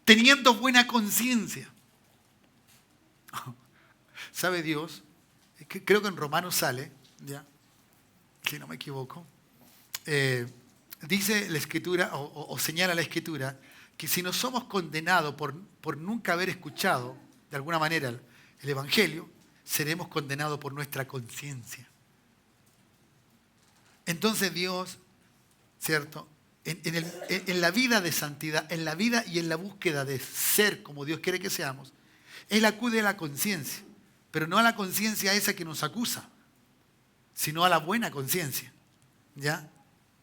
Teniendo buena conciencia. ¿Sabe Dios? Creo que en Romanos sale, ¿ya? Si no me equivoco, dice la Escritura, o señala la Escritura, que si no somos condenados por nunca haber escuchado, de alguna manera, el Evangelio, seremos condenados por nuestra conciencia. Entonces Dios, ¿cierto? En la vida de santidad, en la vida y en la búsqueda de ser como Dios quiere que seamos, Él acude a la conciencia, pero no a la conciencia esa que nos acusa, sino a la buena conciencia, ¿ya?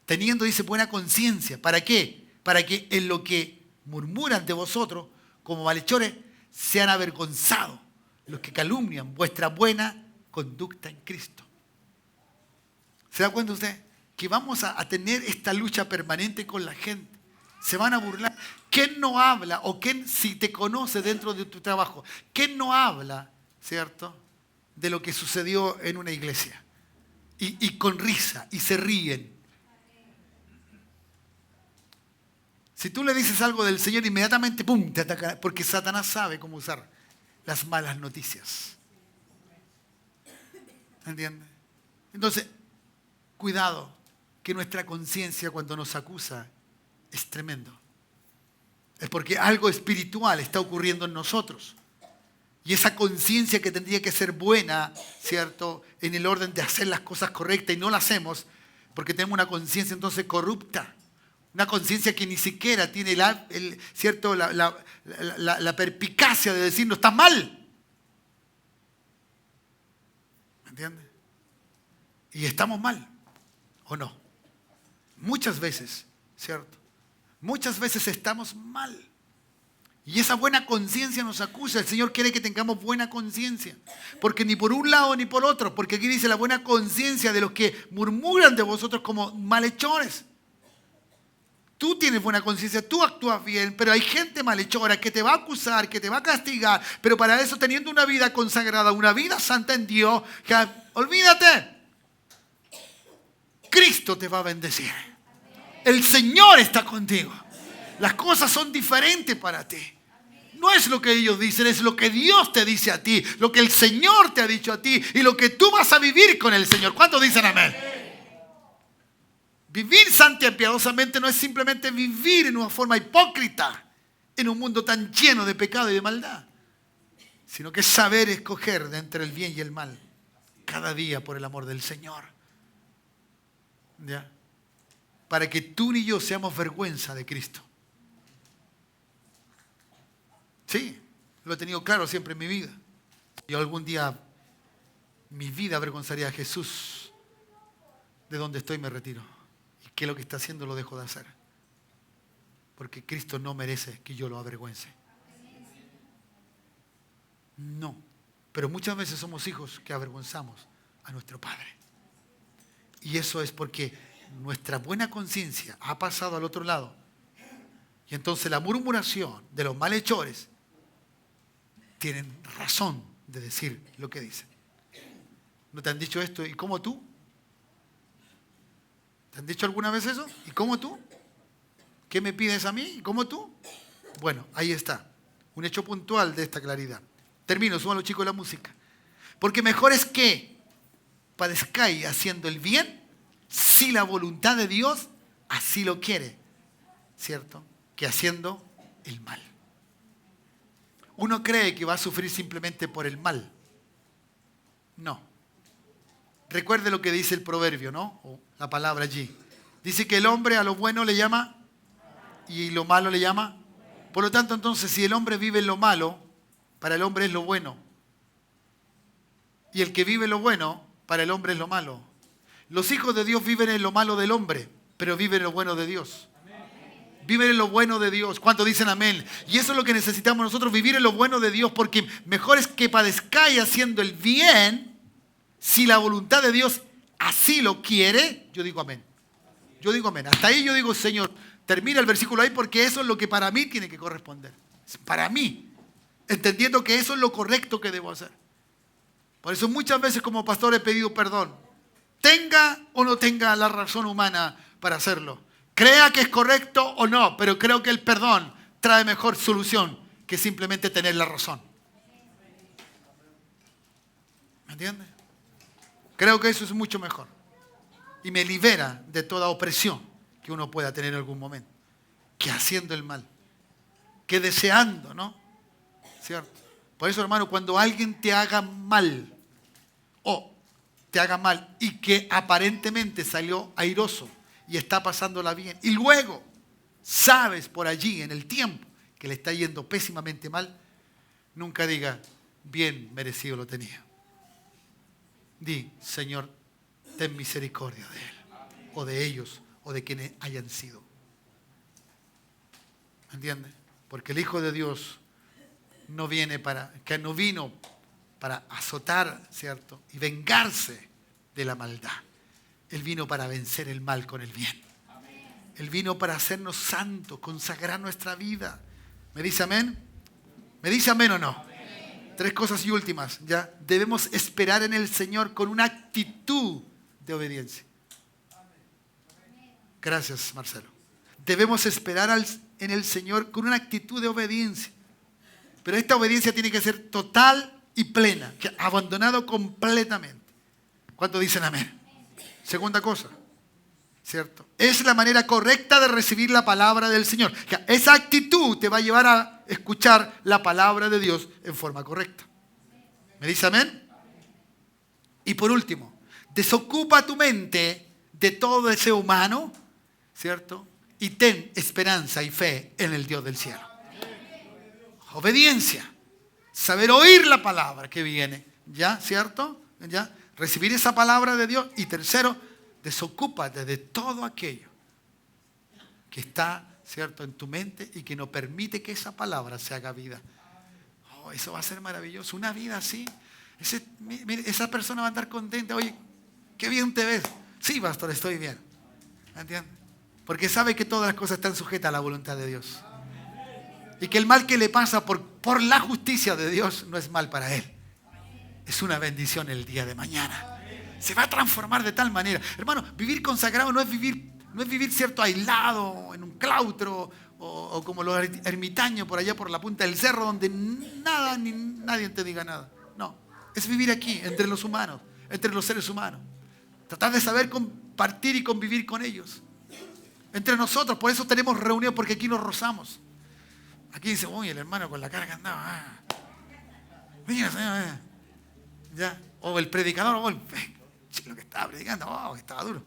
Teniendo, dice, buena conciencia. ¿Para qué? Para que en lo que murmuran de vosotros, como malhechores, sean avergonzados los que calumnian vuestra buena conducta en Cristo. ¿Se da cuenta usted? Que vamos a tener esta lucha permanente con la gente. Se van a burlar. ¿Quién no habla? O quién, si te conoce dentro de tu trabajo, ¿quién no habla, cierto, de lo que sucedió en una iglesia? Y con risa, y se ríen. Si tú le dices algo del Señor, inmediatamente, ¡pum!, te ataca, porque Satanás sabe cómo usar las malas noticias. ¿Entiendes? Entonces, cuidado, que nuestra conciencia cuando nos acusa es tremendo. Es porque algo espiritual está ocurriendo en nosotros. Y esa conciencia que tendría que ser buena, ¿cierto? En el orden de hacer las cosas correctas y no la hacemos porque tenemos una conciencia entonces corrupta. Una conciencia que ni siquiera tiene ¿cierto? La perspicacia de decir no está mal. ¿Me entiendes? Y estamos mal, ¿o no? Muchas veces, ¿cierto? Muchas veces estamos mal. Y esa buena conciencia nos acusa. El Señor quiere que tengamos buena conciencia. Porque ni por un lado ni por otro. Porque aquí dice la buena conciencia de los que murmuran de vosotros como malhechores. Tú tienes buena conciencia, tú actúas bien, pero hay gente malhechora que te va a acusar, que te va a castigar. Pero para eso, teniendo una vida consagrada, una vida santa en Dios, olvídate. Cristo te va a bendecir. El Señor está contigo. Las cosas son diferentes para ti. No es lo que ellos dicen, es lo que Dios te dice a ti, lo que el Señor te ha dicho a ti y lo que tú vas a vivir con el Señor. ¿Cuántos dicen amén? Vivir santa y piadosamente no es simplemente vivir en una forma hipócrita en un mundo tan lleno de pecado y de maldad, sino que es saber escoger de entre el bien y el mal cada día por el amor del Señor. ¿Ya? Para que tú ni yo seamos vergüenza de Cristo. Sí, lo he tenido claro siempre en mi vida. Yo algún día mi vida avergonzaría a Jesús. De donde estoy me retiro. Y que lo que está haciendo lo dejo de hacer. Porque Cristo no merece que yo lo avergüence. No. Pero muchas veces somos hijos que avergonzamos a nuestro Padre. Y eso es porque nuestra buena conciencia ha pasado al otro lado. Y entonces la murmuración de los malhechores tienen razón de decir lo que dicen. ¿No te han dicho esto? ¿Y cómo tú? ¿Te han dicho alguna vez eso? ¿Y cómo tú? ¿Qué me pides a mí? ¿Y cómo tú? Bueno, ahí está. Un hecho puntual de esta claridad. Termino, suban los chicos la música. Porque mejor es que padezcáis haciendo el bien si la voluntad de Dios así lo quiere, ¿cierto? Que haciendo el mal. Uno cree que va a sufrir simplemente por el mal. No. Recuerde lo que dice el proverbio, ¿no? O la palabra allí. Dice que el hombre a lo bueno le llama y lo malo le llama. Por lo tanto, entonces, si el hombre vive en lo malo, para el hombre es lo bueno. Y el que vive lo bueno, para el hombre es lo malo. Los hijos de Dios viven en lo malo del hombre, pero viven en lo bueno de Dios. Viven en lo bueno de Dios. ¿Cuántos dicen amén? Y eso es lo que necesitamos nosotros, vivir en lo bueno de Dios, porque mejor es que padezcáis haciendo el bien, si la voluntad de Dios así lo quiere. Yo digo amén. Yo digo amén. Hasta ahí yo digo, Señor, termina el versículo ahí porque eso es lo que para mí tiene que corresponder. Para mí. Entendiendo que eso es lo correcto que debo hacer. Por eso muchas veces como pastor he pedido perdón. Tenga o no tenga la razón humana para hacerlo. Crea que es correcto o no, pero creo que el perdón trae mejor solución que simplemente tener la razón. ¿Me entiendes? Creo que eso es mucho mejor. Y me libera de toda opresión que uno pueda tener en algún momento. Que haciendo el mal. Que deseando, ¿no? ¿Cierto? Por eso, hermano, cuando alguien te haga mal, o te haga mal, y que aparentemente salió airoso, y está pasándola bien, y luego sabes por allí en el tiempo que le está yendo pésimamente mal, nunca diga, bien merecido lo tenía. Di, Señor, ten misericordia de él, o de ellos, o de quienes hayan sido. ¿Entiendes? Porque el Hijo de Dios no vino para azotar, ¿cierto? Y vengarse de la maldad. Él vino para vencer el mal con el bien. Él vino para hacernos santos, consagrar nuestra vida. ¿Me dice amén? ¿Me dice amén o no? Amén. 3 cosas y últimas, ¿ya? Debemos esperar en el Señor con una actitud de obediencia. Gracias, Marcelo. Debemos esperar en el Señor con una actitud de obediencia. Pero esta obediencia tiene que ser total y plena, abandonado completamente. ¿Cuántos dicen amén? Segunda cosa, ¿cierto? Es la manera correcta de recibir la palabra del Señor. Esa actitud te va a llevar a escuchar la palabra de Dios en forma correcta. ¿Me dice amén? Y por último, desocupa tu mente de todo deseo humano, ¿cierto? Y ten esperanza y fe en el Dios del cielo. Obediencia. Saber oír la palabra que viene. ¿Ya? ¿Cierto? ¿Ya? Recibir esa palabra de Dios. Y tercero, desocúpate de todo aquello que está, ¿cierto?, en tu mente y que no permite que esa palabra se haga vida. Oh, eso va a ser maravilloso. Una vida así. Esa persona va a estar contenta. Oye, qué bien te ves. Sí, pastor, estoy bien. ¿Entiendes? Porque sabe que todas las cosas están sujetas a la voluntad de Dios. Y que el mal que le pasa por la justicia de Dios no es mal para él. Es una bendición el día de mañana. Se va a transformar de tal manera. Hermano, vivir consagrado no es vivir cierto aislado en un claustro o como los ermitaños por allá por la punta del cerro donde nada ni nadie te diga nada. No, es vivir aquí entre los humanos, entre los seres humanos. Tratar de saber compartir y convivir con ellos. Entre nosotros, por eso tenemos reuniones, porque aquí nos rozamos. Aquí dice, uy, el hermano con la cara que andaba. Mira, señor, ya. O el predicador, o lo que estaba predicando, que estaba duro.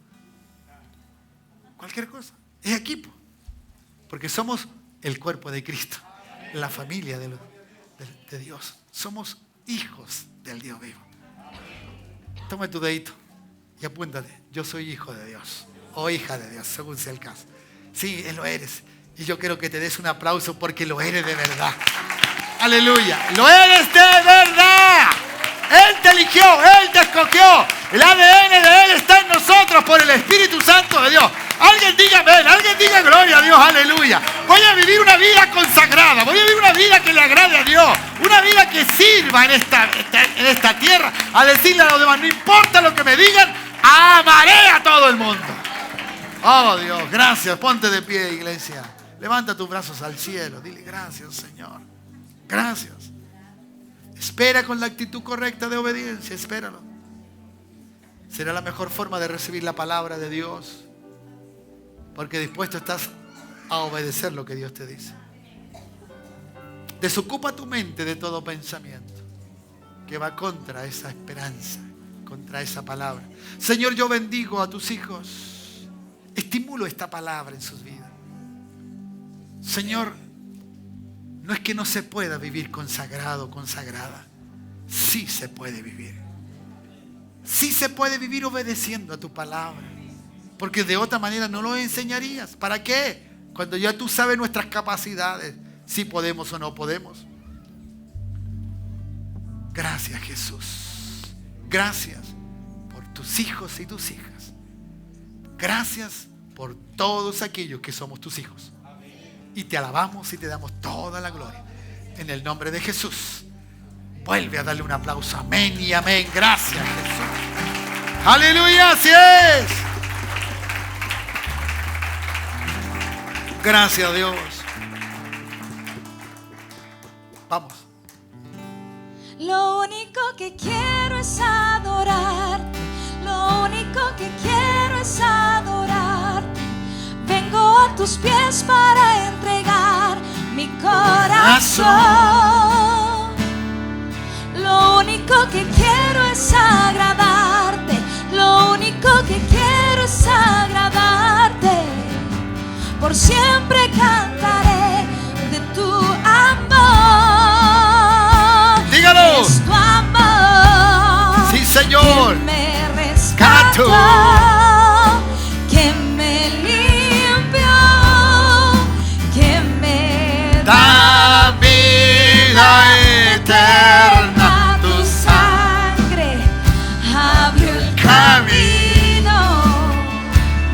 Cualquier cosa. Es equipo. Porque somos el cuerpo de Cristo. La familia de Dios. Somos hijos del Dios vivo. Toma tu dedito y apúntate. Yo soy hijo de Dios. O hija de Dios, según sea el caso. Sí, lo eres. Y yo quiero que te des un aplauso porque lo eres de verdad. Aleluya. Lo eres de verdad. Él te eligió, Él te escogió. El ADN de Él está en nosotros por el Espíritu Santo de Dios. Alguien diga amén, alguien diga gloria a Dios, aleluya. Voy a vivir una vida consagrada, voy a vivir una vida que le agrade a Dios. Una vida que sirva en esta tierra. A decirle a los demás, no importa lo que me digan, amaré a todo el mundo. Oh Dios, gracias. Ponte de pie, iglesia. Levanta tus brazos al cielo. Dile gracias, Señor. Gracias. Espera con la actitud correcta de obediencia. Espéralo. Será la mejor forma de recibir la palabra de Dios. Porque dispuesto estás a obedecer lo que Dios te dice. Desocupa tu mente de todo pensamiento que va contra esa esperanza, contra esa palabra. Señor, yo bendigo a tus hijos. Estimulo esta palabra en sus vidas. Señor, no es que no se pueda vivir consagrado, consagrada. Sí se puede vivir. Sí se puede vivir obedeciendo a tu palabra. Porque de otra manera no lo enseñarías. ¿Para qué? Cuando ya tú sabes nuestras capacidades, si podemos o no podemos. Gracias, Jesús. Gracias por tus hijos y tus hijas. Gracias por todos aquellos que somos tus hijos. Y te alabamos y te damos toda la gloria. En el nombre de Jesús. Vuelve a darle un aplauso. Amén y amén. Gracias, Jesús. Aleluya, así es. Gracias, Dios. Vamos. Lo único que quiero es adorarte. Lo único que quiero es adorarte. Vengo a tus pies para entregar mi corazón. Lo único que quiero es agradarte. Lo único que quiero es agradarte. Por siempre cantaré de tu amor. Dígalo. Es tu amor. Sí, Señor. Que me rescató, que me limpió, que me da vida eterna. Tu sangre abrió el camino.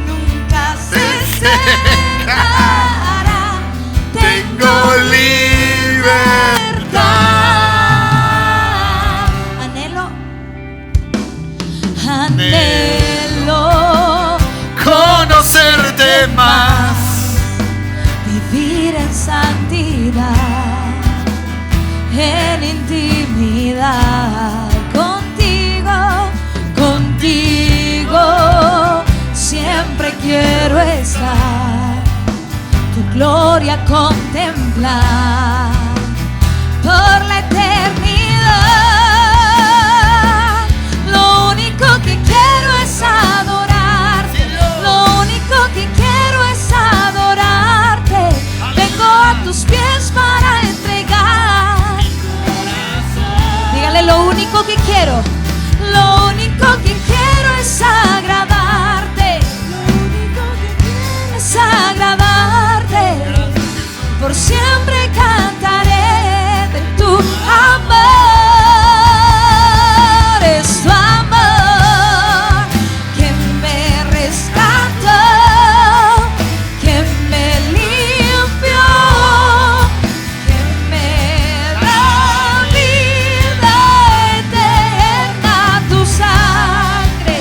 Nunca se secará. Tengo libertad. Anhelo conocerte más. vivir en santidad. en intimidad. Contigo siempre quiero estar, tu gloria contemplar por la eternidad. Lo único que quiero es adorarte, lo único que quiero es adorarte. Vengo a tus pies para entregar. Dígale, lo único que quiero, lo único que quiero es agradarte, es agradarte. Por siempre cantaré de tu amor. Es tu amor que me rescató, que me limpió, que me da vida eterna. Tu sangre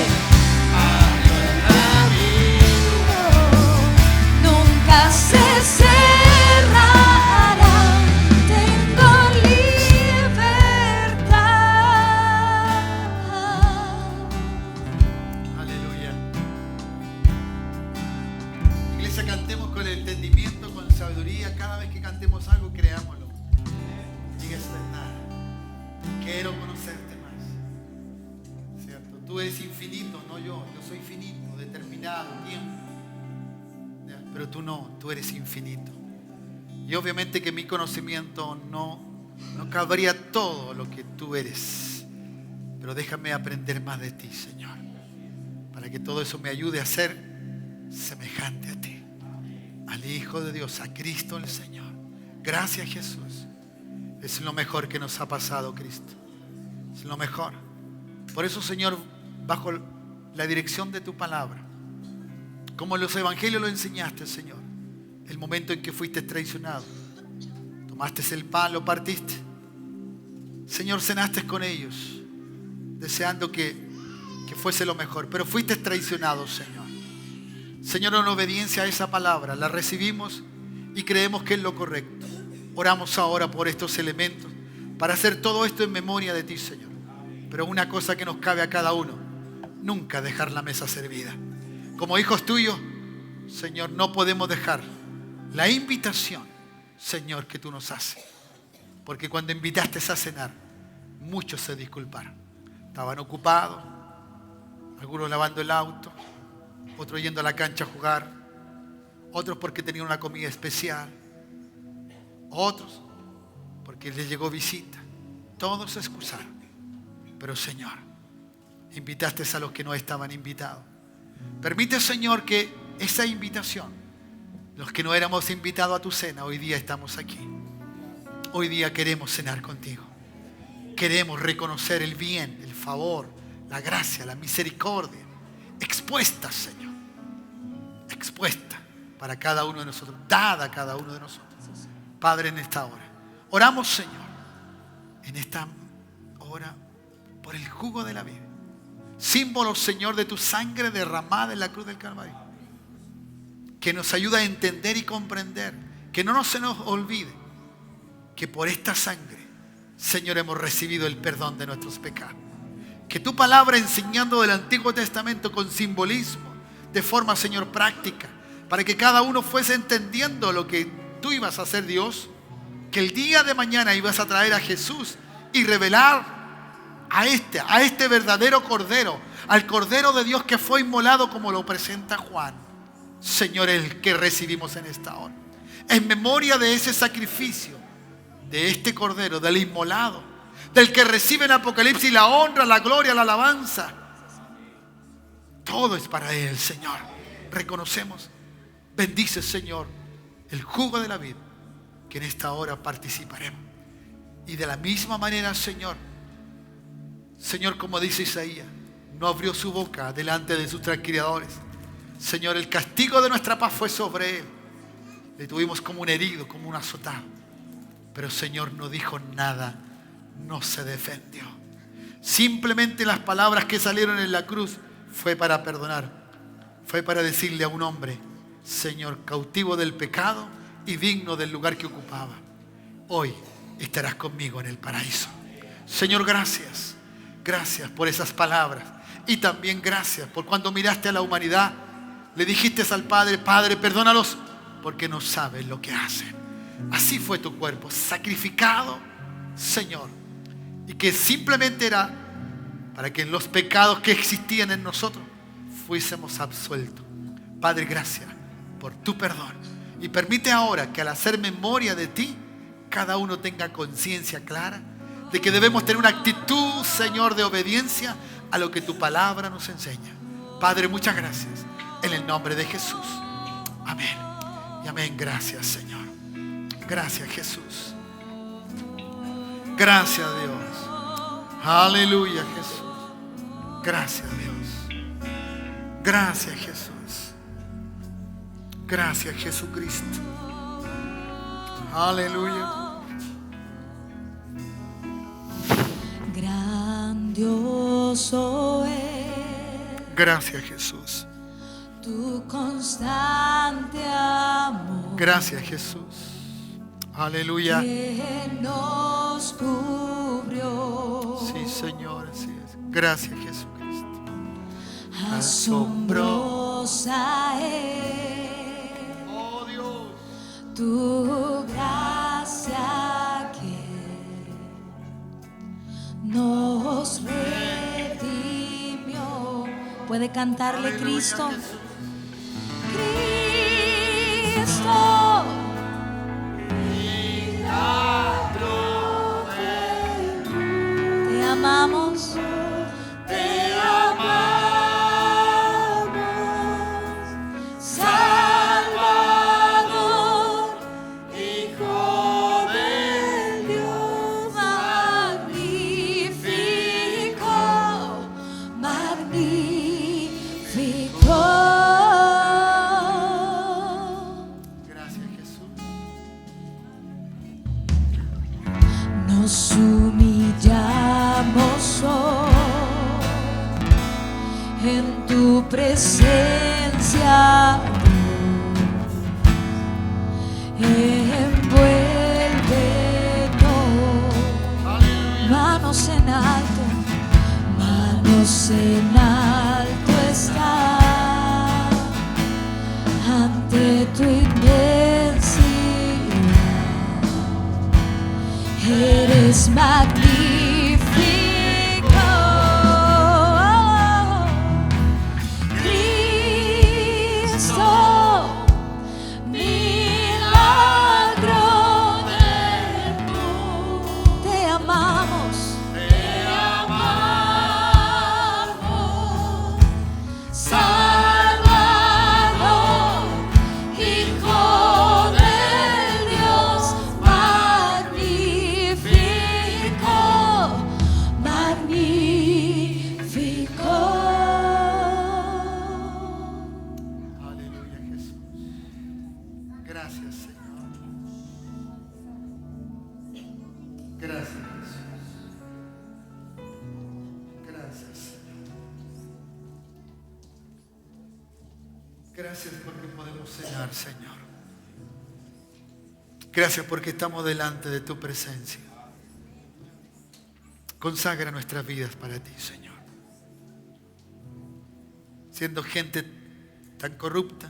nunca se cerrará. Tengo libertad. Aleluya. Iglesia, cantemos con el entendimiento, con sabiduría. Cada vez que cantemos algo, creámoslo. Diga, es verdad. Quiero conocerte más. ¿Cierto? Tú eres infinito, no yo. Yo soy finito, determinado, tiempo. ¿Ya? Pero tú no, tú eres infinito. Y obviamente que mi conocimiento no cabría todo lo que tú eres. Pero déjame aprender más de ti, Señor, para que todo eso me ayude a ser semejante a ti, al Hijo de Dios, a Cristo el Señor. Gracias, Jesús. Es lo mejor que nos ha pasado, Cristo. Es lo mejor. Por eso, Señor, bajo la dirección de tu palabra, como los evangelios lo enseñaste, Señor, el momento en que fuiste traicionado, tomaste el pan, lo partiste, Señor, cenaste con ellos, deseando que fuese lo mejor, pero fuiste traicionado, Señor. Señor, en obediencia a esa palabra, la recibimos y creemos que es lo correcto. Oramos ahora por estos elementos, para hacer todo esto en memoria de ti, Señor. Pero una cosa que nos cabe a cada uno: nunca dejar la mesa servida. Como hijos tuyos, Señor, no podemos dejar la invitación, Señor, que tú nos haces. Porque cuando invitaste a cenar, muchos se disculparon. Estaban ocupados, algunos lavando el auto, otros yendo a la cancha a jugar, otros porque tenían una comida especial, otros porque les llegó visita. Todos se excusaron. Pero, Señor, invitaste a los que no estaban invitados. Permite, Señor, que esa invitación, los que no éramos invitados a tu cena, hoy día estamos aquí. Hoy día queremos cenar contigo. Queremos reconocer el bien, el favor, la gracia, la misericordia, expuesta, Señor. Expuesta para cada uno de nosotros, dada a cada uno de nosotros. Padre, en esta hora, oramos, Señor, en esta hora, por el jugo de la vida. Símbolo, Señor, de tu sangre derramada en la cruz del Calvario, que nos ayuda a entender y comprender, que no se nos olvide que por esta sangre, Señor, hemos recibido el perdón de nuestros pecados. Que tu palabra, enseñando del Antiguo Testamento con simbolismo, de forma, Señor, práctica, para que cada uno fuese entendiendo lo que tú ibas a hacer, Dios, que el día de mañana ibas a traer a Jesús y revelar a este verdadero Cordero, al Cordero de Dios que fue inmolado como lo presenta Juan. Señor, el que recibimos en esta hora, en memoria de ese sacrificio, de este Cordero, del inmolado, del que recibe en Apocalipsis la honra, la gloria, la alabanza. Todo es para Él, Señor. Reconocemos. Bendice, Señor, el jugo de la vida, que en esta hora participaremos. Y de la misma manera, Señor, como dice Isaías, no abrió su boca delante de sus transgredores. Señor, el castigo de nuestra paz fue sobre Él. Le tuvimos como un herido, como un azotado. Pero, Señor, no dijo nada, no se defendió. Simplemente las palabras que salieron en la cruz fue para perdonar. Fue para decirle a un hombre: Señor, cautivo del pecado y digno del lugar que ocupaba, hoy estarás conmigo en el paraíso. Señor, gracias. Gracias por esas palabras. Y también gracias por cuando miraste a la humanidad, le dijiste al Padre, Padre, perdónalos porque no saben lo que hacen. Así fue tu cuerpo, sacrificado, Señor. Y que simplemente era para que en los pecados que existían en nosotros fuésemos absueltos. Padre, gracias por tu perdón. Y permite ahora que al hacer memoria de ti, cada uno tenga conciencia clara de que debemos tener una actitud, Señor, de obediencia a lo que tu palabra nos enseña. Padre, muchas gracias. En el nombre de Jesús. Amén. Y amén. Gracias, Señor. Gracias, Jesús. Gracias, Dios. Aleluya, Jesús. Gracias, Dios. Gracias, Jesús. Gracias, Jesucristo. Aleluya. Grandioso es. Gracias, Jesús. Tu constante amor. Gracias, Jesús. Aleluya. Que nos cubrió. Sí, Señor, así es. Gracias, Jesucristo. Asombrosa es. Oh, Dios. Tu gracia que nos redimió. ¿Puede cantarle Aleluya, Cristo? Jesús. Cristo. Te amamos. Te amamos. Salvador, Hijo del Dios magnífico, magnífico. Gracias, Jesús. Nos humillamos hoy en tu presencia, envuélvenos. Manos en alto, manos en alto está ante tu inmensidad. Eres magnífico, Cristo, milagro del mundo. Te amamos, Salvador, Hijo del Dios magnífico, magnífico. Aleluya, Jesús. Gracias, Señor. Gracias, Jesús. Gracias, Señor. Gracias porque podemos cenar, Señor. Gracias porque estamos delante de tu presencia. Consagra nuestras vidas para ti, Señor. Siendo gente tan corrupta,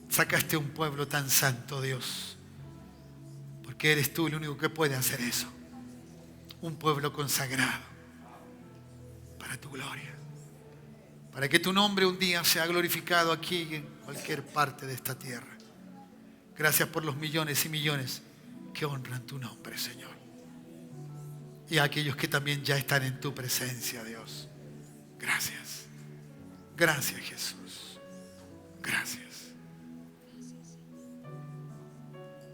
sacaste un pueblo tan santo, Dios. Porque eres tú el único que puede hacer eso. Un pueblo consagrado para tu gloria. Para que tu nombre un día sea glorificado aquí y en cualquier parte de esta tierra. Gracias por los millones y millones que honran tu nombre, Señor. Y a aquellos que también ya están en tu presencia, Dios. Gracias. Gracias, Jesús. Gracias.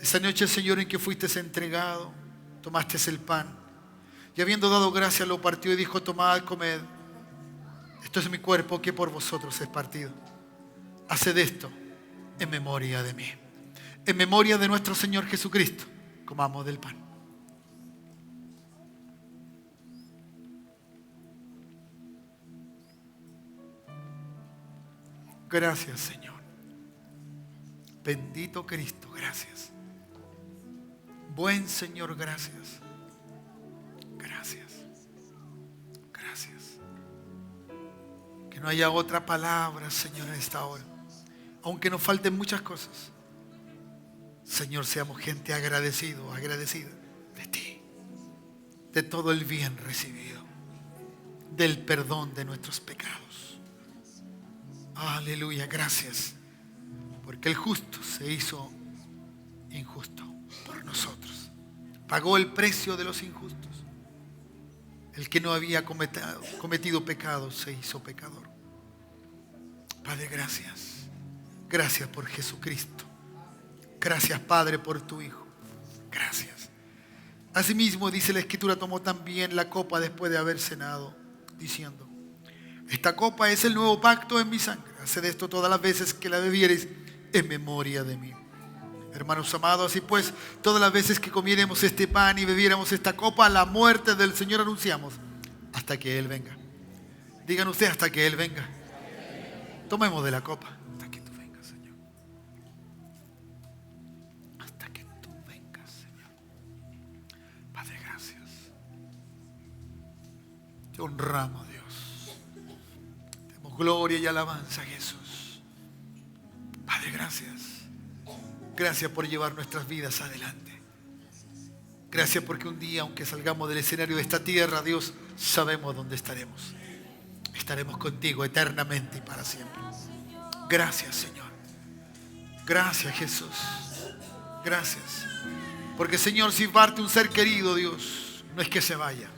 Esa noche, Señor, en que fuiste entregado, tomaste el pan y habiendo dado gracias lo partió y dijo, tomad, comed. Esto es mi cuerpo que por vosotros es partido. Haced esto en memoria de mí. En memoria de nuestro Señor Jesucristo. Comamos del pan. Gracias, Señor. Bendito Cristo, gracias. Buen Señor, gracias. Gracias. Gracias. Que no haya otra palabra, Señor, en esta hora. Aunque nos falten muchas cosas. Señor, seamos gente agradecida de ti. De todo el bien recibido. Del perdón de nuestros pecados. Aleluya, gracias. Porque el justo se hizo injusto por nosotros. Pagó el precio de los injustos. El que no había cometido pecado se hizo pecador. Padre, gracias. Gracias por Jesucristo. Gracias, Padre, por tu Hijo. Gracias. Asimismo, dice la Escritura, tomó también la copa después de haber cenado, diciendo: esta copa es el nuevo pacto en mi sangre. Haced esto todas las veces que la bebiereis en memoria de mí. Hermanos amados, así pues, todas las veces que comiéremos este pan y bebiéramos esta copa, la muerte del Señor anunciamos hasta que Él venga. Digan ustedes, hasta que Él venga. Tomemos de la copa. Hasta que tú vengas, Señor. Hasta que tú vengas, Señor. Padre, gracias. Te honramos, Dios. Te damos gloria y alabanza, Jesús. Padre, gracias. Gracias por llevar nuestras vidas adelante. Gracias porque un día, aunque salgamos del escenario de esta tierra, Dios, sabemos dónde estaremos. Estaremos contigo eternamente y para siempre. Gracias, Señor. Gracias, Jesús. Gracias. Porque, Señor, si parte un ser querido, Dios, no es que se vaya,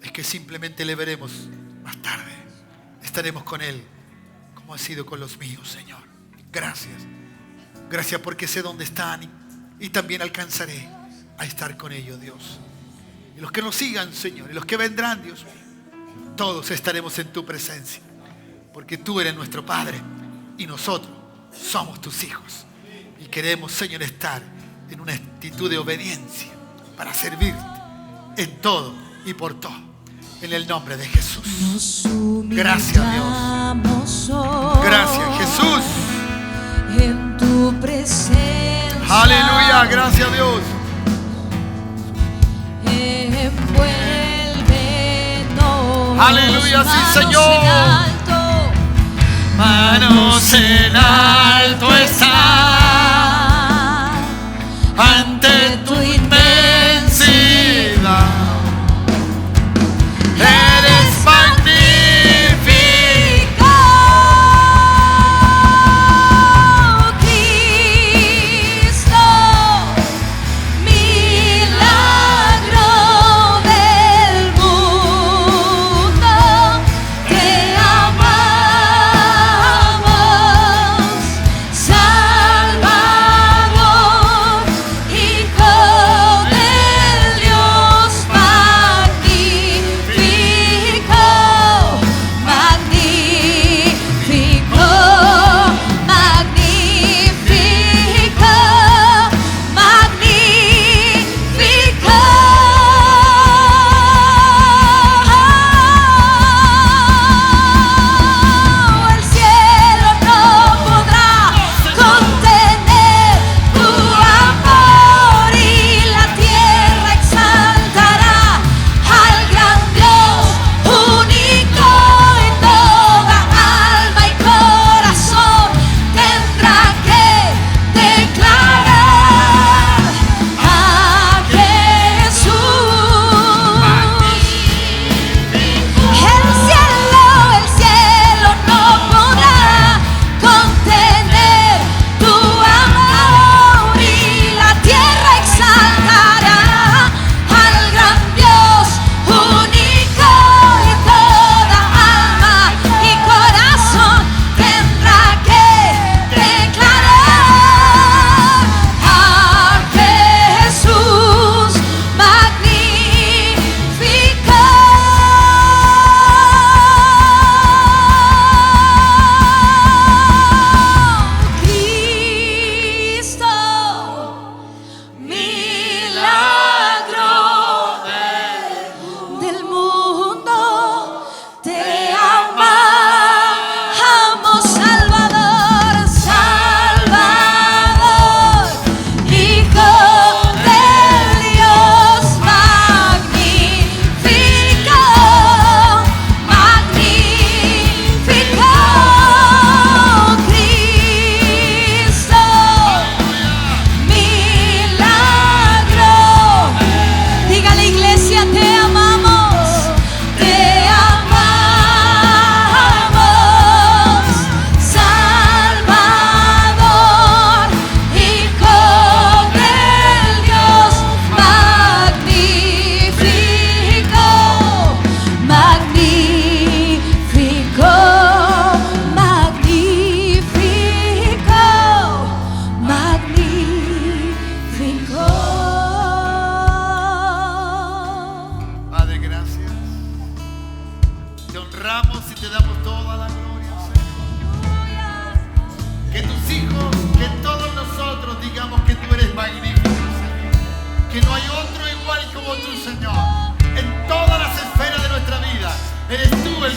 es que simplemente le veremos más tarde. Estaremos con Él como ha sido con los míos, Señor. Gracias. Gracias porque sé dónde están y también alcanzaré a estar con ellos, Dios. Y los que nos sigan, Señor, y los que vendrán, Dios mío, todos estaremos en tu presencia. Porque tú eres nuestro Padre y nosotros somos tus hijos. Y queremos, Señor, estar en una actitud de obediencia para servirte en todo y por todo. En el nombre de Jesús. Gracias, Dios. Gracias, Jesús. En tu presencia. Aleluya, gracias, Dios. Envuélvenos. Aleluya, sí, Señor. Manos en alto están ante tu inmensidad. Eres magnífico, Cristo, milagro del mundo, te amamos, Salvador y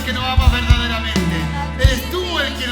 que nos amas verdaderamente. Eres tú el que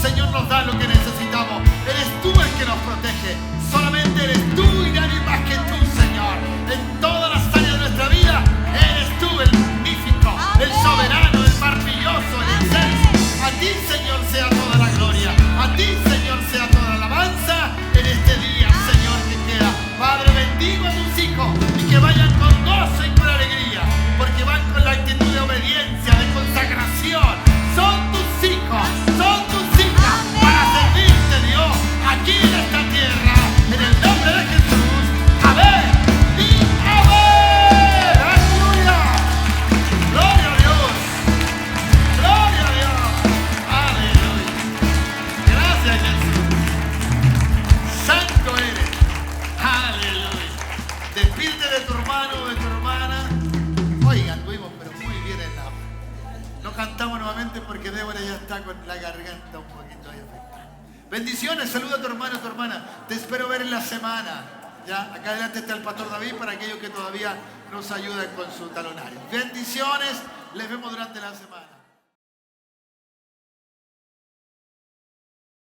Señor, nos da lo que necesitamos. Eres tú el que nos protege. Solamente eres tú y nadie más que tú, Señor. En todas las áreas de nuestra vida, eres tú el magnífico, el soberano, el maravilloso, el excelso. A ti, Señor, sea toda la gloria. A ti, Señor, sea toda la alabanza en este día, Señor, que queda. Padre, bendigo a tus hijos y que vayan con gozo y con alegría, porque van con la actitud de obediencia, de consagración. Son tus hijos, son tus hijas para servirte, Dios, aquí en esta tierra, en el nombre de Jesús. Amén y amén. Aleluya. Gloria a Dios. Gloria a Dios. Aleluya. Gracias, Jesús. Santo eres. Aleluya. Despídete de tu hermano o de tu hermana. Oigan, tuvimos pero muy bien en la... No cantamos nuevamente porque Débora ya está con la garganta un poquito ahí afectada. Bendiciones, saluda a tu hermano, a tu hermana. Te espero ver en la semana. Ya, acá adelante está el pastor David para aquellos que todavía nos ayudan con su talonario. Bendiciones, les vemos durante la semana.